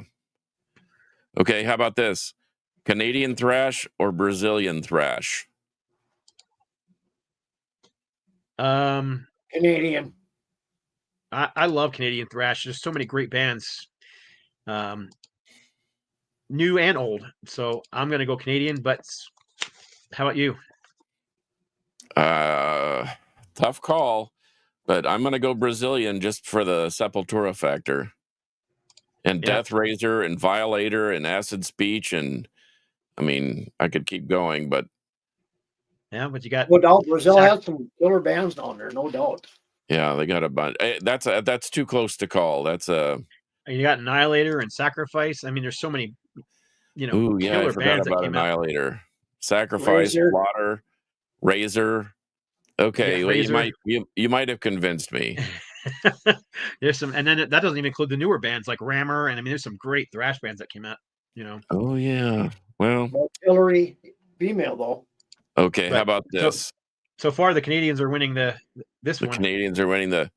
Okay, how about this? Canadian thrash or Brazilian thrash? Canadian. I love Canadian thrash. There's so many great bands, new and old. So I'm gonna go Canadian. But how about you? Tough call, but I'm going to go Brazilian just for the Sepultura factor. And Yeah. Death Razor and Violator and Acid Speech. And I mean, I could keep going, but Yeah, but you got No doubt. Brazil has some killer bands down there. No doubt. yeah, they got a bunch. That's too close to call. That's a. you got Annihilator and Sacrifice. I mean, there's so many, Ooh, yeah, I killer forgot bands that about came out. Annihilator. Sacrifice, Razor. Slaughter, Razor. Okay, Yeah, well, Razor. you might have convinced me. There's some, and then that doesn't even include the newer bands like Rammer, and I mean, there's some great thrash bands that came out. Oh yeah. Well, Hillary female though. okay. How But- about this? So far, the Canadians are winning this The one. Canadians are winning the.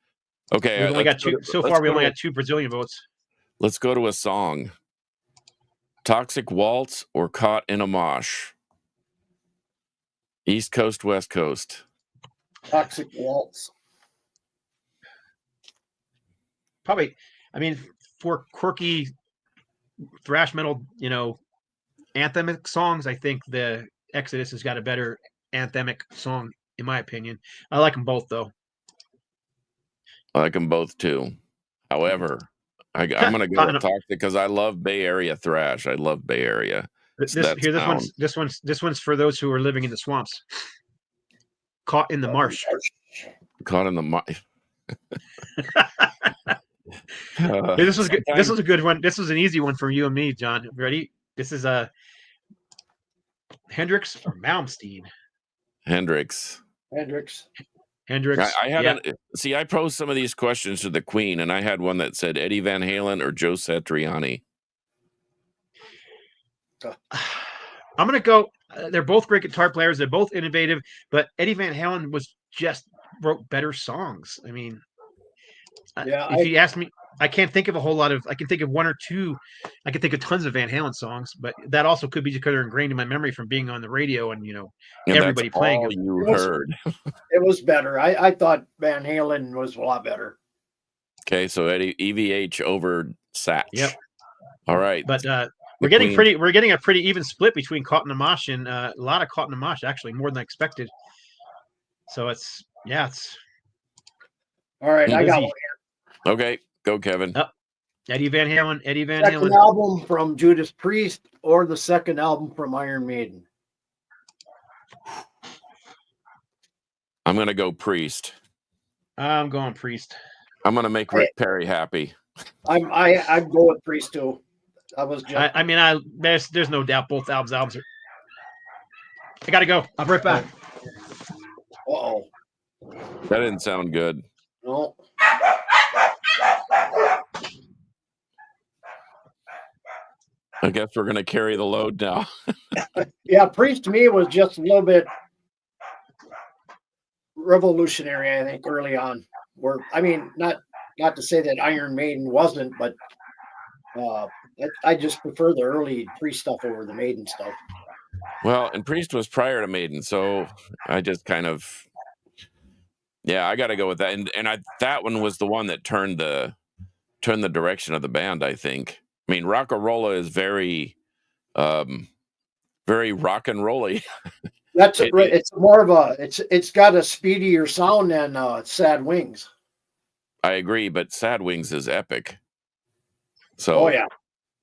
Okay, We've only got let's go 2 to- so let's far. We go only to- got 2 Brazilian votes. Let's go to a song. Toxic Waltz or Caught in a Mosh? East Coast, West Coast. Toxic Waltz. Probably, I mean, for quirky thrash metal, anthemic songs, I think the Exodus has got a better anthemic song, in my opinion. I like them both, though. I like them both too. However, I'm going to go with Toxic because I love Bay Area thrash. I love Bay Area. This that sound. This one's for those who are living in the swamps, caught in the marsh. Caught in the marsh. Hey, this was good. This was a good one. This was an easy one for you and me, John. Ready? This is Hendrix or Malmsteen. Hendrix. Hendrix. Hendrix. I had see. I posed some of these questions to the Queen, and I had one that said Eddie Van Halen or Joe Satriani. I'm gonna go. They're both great guitar players. They're both innovative, but Eddie Van Halen wrote better songs. I mean, if you ask me, I can't think of a whole lot of. I can think of 1 or 2. I can think of tons of Van Halen songs, but that also could be because they're ingrained in my memory from being on the radio and And everybody that's playing all it. you heard. It was better. I thought Van Halen was a lot better. Okay, so Eddie EVH over Satch. Yep. All right. But The we're getting a pretty even split between Caught in the Mosh and a lot of Caught in the Mosh, actually, more than I expected. So it's All right. I got Easy. one. Okay, go Kevin. Eddie Van Halen. Second album from Judas Priest or the second album from Iron Maiden? I'm gonna go Priest. I'm going Priest. I'm gonna make Rick Perry happy. I'd go with Priest too. I was just I mean, there's no doubt both albums are. I gotta go. I'll be right back. uh-oh. That didn't sound good. No. I guess we're gonna carry the load now. Yeah, Priest to me was just a little bit revolutionary, I think, early on. Where I mean, not to say that Iron Maiden wasn't, but I just prefer the early Priest stuff over the Maiden stuff. Well, and Priest was prior to Maiden, so I just kind of I got to go with that. And that one was the one that turned the direction of the band, I think. I mean, Rock-a-Rolla is very very rock and rolly. That's It- right. It's more of a. It's got a speedier sound than Sad Wings. I agree, but Sad Wings is epic. So Oh yeah,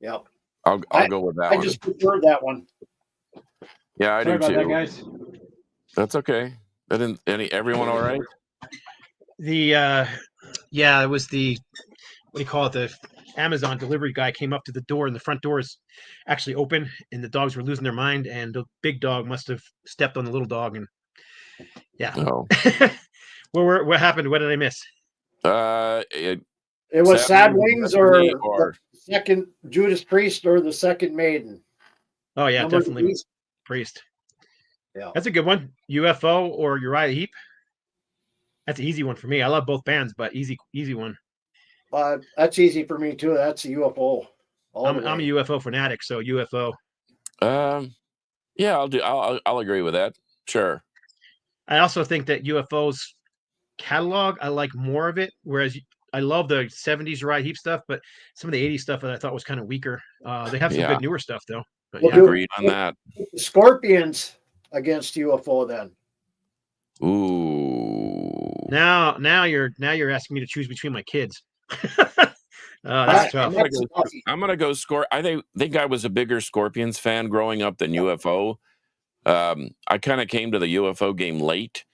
yeah. I'll go with that I one. just prefer that one. Yeah, I Sorry do about that, too. guys. That's okay. Everyone all right? The yeah, it was the what do you call it? The Amazon delivery guy came up to the door, and the front door is actually open, and the dogs were losing their mind, and the big dog must have stepped on the little dog, and yeah. No. What happened? What did I miss? It, It was Sad Wings or Destiny the second Judas Priest or the second Maiden. Oh yeah, Number definitely Beast? Priest. Yeah. That's a good one. UFO or Uriah Heep. That's an easy one for me. I love both bands, but easy one. That's easy for me too. That's a UFO. I'm a UFO fanatic, so UFO. Yeah, I'll agree with that. Sure. I also think that UFO's catalog, I like more of it, whereas I love the 70s Uriah Heep stuff, but some of the 80s stuff that I thought was kind of weaker. They have some Yeah. good newer stuff though. But Well, yeah. Agreed on that. Scorpions against UFO then. Ooh. Now you're asking me to choose between my kids. That's tough. I'm gonna go I think I was a bigger Scorpions fan growing up than UFO. I kind of came to the UFO game late,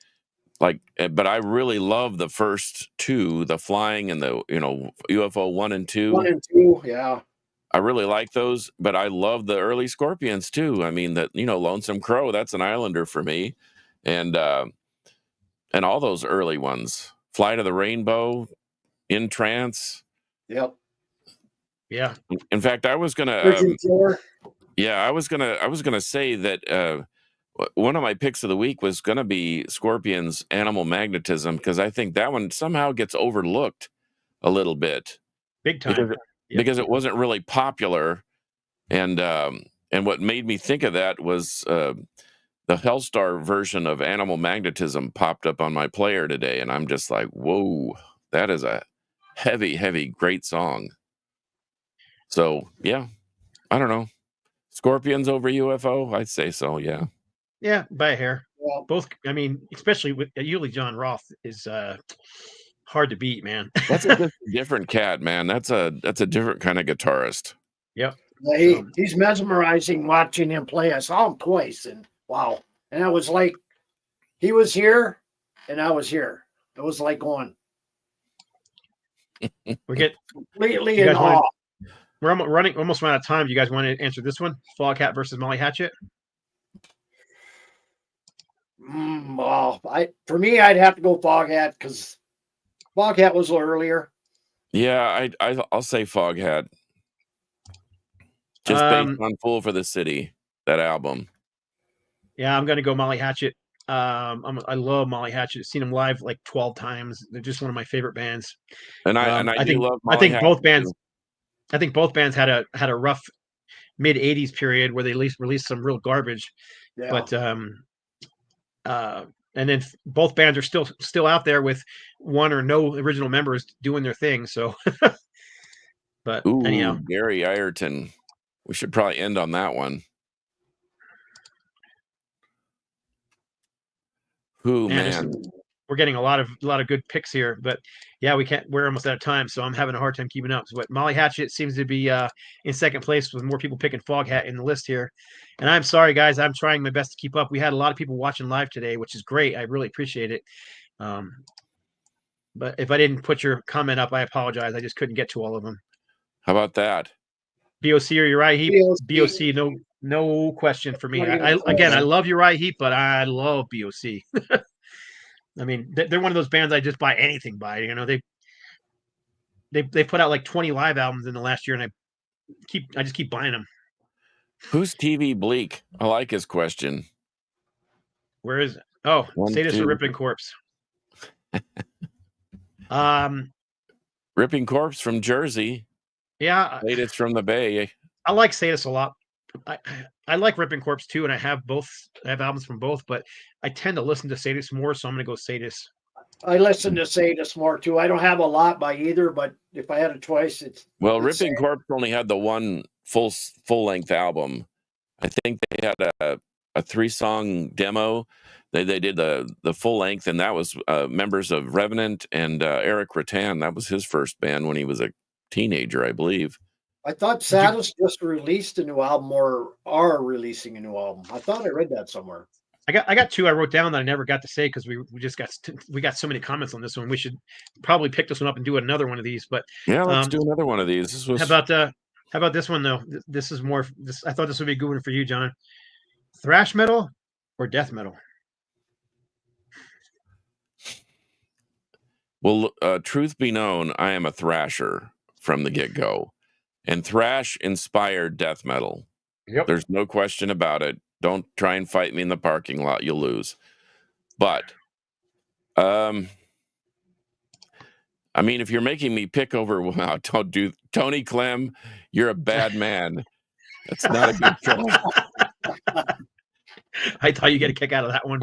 but I really love the first two, the flying and the UFO 1 and 2. 1 and 2, yeah. I really like those, but I love the early Scorpions too. I mean that Lonesome Crow, that's an Islander for me, and all those early ones, Fly to the Rainbow, In Trance. Yep. Yeah. In fact, I was gonna say that one of my picks of the week was gonna be Scorpions Animal Magnetism, because I think that one somehow gets overlooked a little bit. Big time. Because it wasn't really popular, and what made me think of that was the Hellstar version of Animal Magnetism popped up on my player today, and I'm just like, whoa, that is a heavy, great song. So yeah, I don't know, Scorpions over UFO, I'd say so. Yeah. Yeah, by a hair. Well, both. I mean, especially with Uli John Roth is hard to beat, man. That's a different cat, man. That's a different kind of guitarist. Yep. He's mesmerizing watching him play. I saw him twice, and wow. And I was like, he was here, and I was here. It was like going. We get completely in awe. We're almost out of time. Do you guys want to answer this one? Foghat versus Molly Hatchet? Well, for me, I'd have to go Foghat because Foghat was a little earlier. Yeah, I'll say Foghat. Just based on Fool for the City, that album. Yeah, I'm gonna go Molly Hatchet. I love Molly Hatchet. I've seen them live like 12 times. They're just one of my favorite bands. And I think love Molly Hatchet both bands. too. I think both bands had a rough mid 80s period where they at least released some real garbage. Yeah. But and then both bands are still out there with one or no original members doing their thing. So, but anyhow, Gary Ireton. We should probably end on that one. Man. We're getting a lot of good picks here, but yeah, we're almost out of time, so I'm having a hard time keeping up. But Molly Hatchet seems to be in second place with more people picking Foghat in the list here. And I'm sorry, guys, I'm trying my best to keep up. We had a lot of people watching live today, which is great. I really appreciate it. But if I didn't put your comment up, I apologize. I just couldn't get to all of them. How about that? BOC or Uriah Heep? BOC, no question for me. I love Uriah Heep, but I love BOC. I mean, they're one of those bands I just buy anything by. You know, they put out like 20 live albums in the last year, and I just keep buying them. Who's TV Bleak? I like his question. Where is it? Oh, Sadist or Ripping Corpse? Ripping Corpse from Jersey. Yeah, Sadist from the Bay. I like Sadist a lot. I like Ripping Corpse too, and I have albums from both, but I tend to listen to Sadist more, so I'm going to go Sadist. I listen to Sadist more too. I don't have a lot by either, but if I had a choice, Ripping Corpse only had the one full length album. I think they had a 3-song demo. They did the full length, and that was members of Revenant and Eric Rattan. That was his first band when he was a teenager, I believe. I thought Saddest just released a new album or are releasing a new album. I thought I read that somewhere. I got 2 I wrote down that I never got to say because we got so many comments on this one. We should probably pick this one up and do another one of these. But yeah, let's do another one of these. This was... How about this one though? This is more. I thought this would be a good one for you, John. Thrash metal or death metal? Well, truth be known, I am a thrasher from the get-go. And thrash inspired death metal. Yep. There's no question about it. Don't try and fight me in the parking lot. You'll lose. But, I mean, if you're making me pick over, wow, don't do Tony Clem, you're a bad man. That's not a good choice. I thought you get a kick out of that one.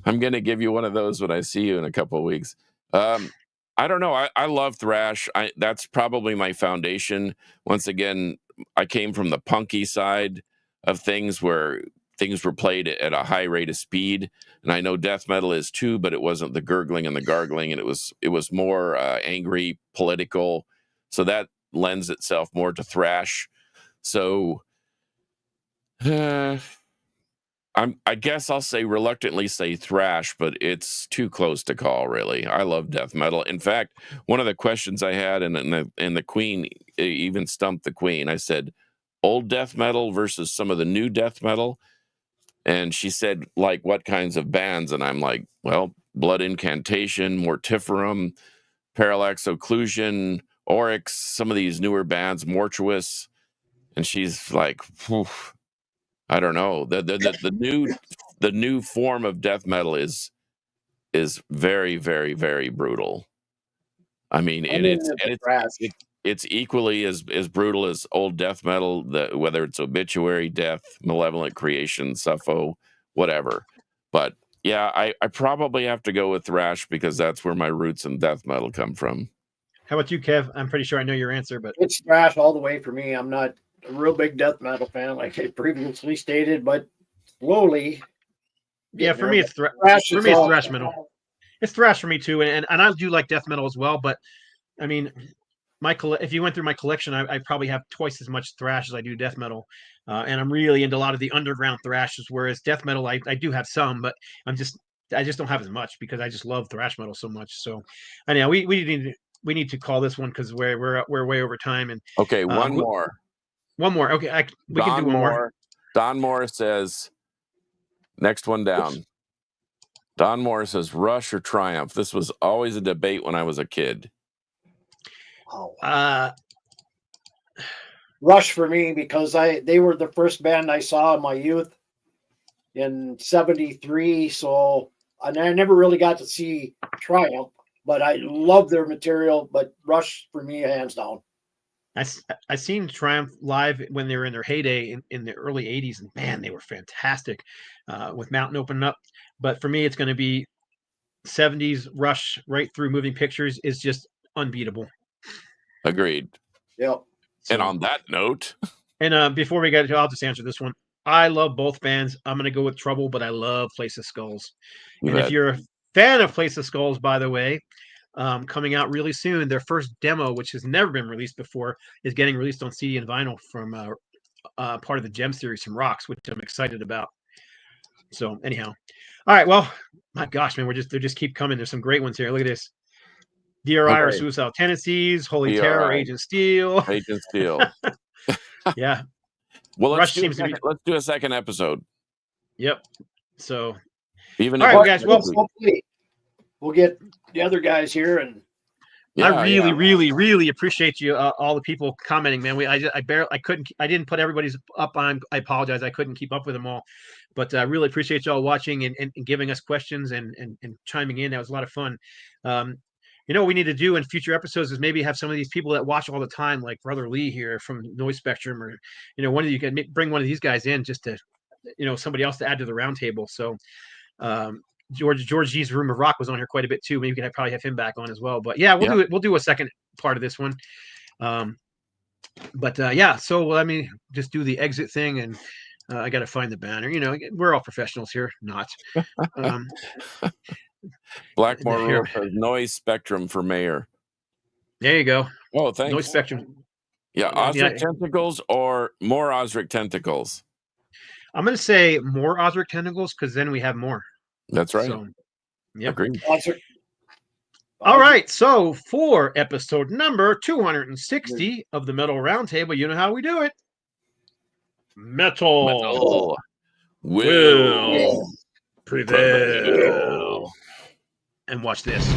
I'm gonna give you one of those when I see you in a couple of weeks. I don't know. I love thrash. That's probably my foundation. Once again, I came from the punky side of things where things were played at a high rate of speed. And I know death metal is too, but it wasn't the gurgling and the gargling. And it was more angry, political. So that lends itself more to thrash. So I guess I'll reluctantly say thrash, but it's too close to call, really. I love death metal. In fact, one of the questions I had, and the Queen even stumped the Queen. I said, old death metal versus some of the new death metal. And she said, like, what kinds of bands? And I'm like, well, Blood Incantation, Mortiferum, Parallax Occlusion, Oryx, some of these newer bands, Mortuous. And she's like, whew, I don't know. The new form of death metal is very, very, very brutal. I mean, it's equally as brutal as old death metal, whether it's Obituary, Death, Malevolent Creation, Suffo, whatever. But yeah, I probably have to go with thrash because that's where my roots in death metal come from. How about you, Kev? I'm pretty sure I know your answer, but it's thrash all the way for me. I'm not a real big death metal fan, like I previously stated, but slowly. Yeah, for me, it's thrash. For me, it's thrash metal. It's thrash for me too, and I do like death metal as well. But I mean, if you went through my collection, I probably have twice as much thrash as I do death metal, and I'm really into a lot of the underground thrashes. Whereas death metal, I do have some, but I just don't have as much because I just love thrash metal so much. So, anyhow, we need to call this one because we're way over time. And okay, one more. One more. Okay, we can do one more. Don Moore says, next one down. Don Moore says, Rush or Triumph? This was always a debate when I was a kid. Rush for me because they were the first band I saw in my youth in '73. So, and I never really got to see Triumph, but I love their material. But Rush for me, hands down. I seen Triumph live when they were in their heyday in the early 80s, and man, they were fantastic with Mountain opening up. But for me, it's going to be 70s Rush right through Moving Pictures is just unbeatable. Agreed. Yep. So, and on that note, and before we get to, I'll just answer this one. I love both bands. I'm going to go with Trouble, but I love Place of Skulls. And if you're a fan of Place of Skulls, by the way, coming out really soon, their first demo, which has never been released before, is getting released on CD and vinyl from part of the Gem series from Rocks, which I'm excited about. So anyhow, all right. Well, my gosh, man, they just keep coming. There's some great ones here. Look at this. DRI or Suicidal Tendencies, Holy Terror, Agent Steel. Agent Steel. Yeah. Well, let's do a second episode. Yep. So, even all right, guys. Well, hopefully we'll get the other guys here, and I really appreciate you, all the people commenting, man. I didn't put everybody's up on. I apologize. I couldn't keep up with them all, but I really appreciate you all watching and giving us questions and chiming in. That was a lot of fun. You know what we need to do in future episodes is maybe have some of these people that watch all the time, like Brother Lee here from Noise Spectrum, or one of you can bring one of these guys in just to, somebody else to add to the roundtable. So, George G's Room of Rock was on here quite a bit too. Maybe we can probably have him back on as well. But yeah, we'll do it. We'll do a second part of this one. So let me just do the exit thing, and I got to find the banner. You know, we're all professionals here, not. Um, Blackmore here. Rule says noise spectrum for mayor. There you go. Oh, thanks. Noise spectrum. Yeah, Yeah, Osric tentacles or more Osric tentacles. I'm going to say more Osric tentacles because then we have more. That's right. So, yep. Agreed. All right. So for episode number 260 of the Metal Roundtable, you know how we do it. Metal will prevail. And watch this.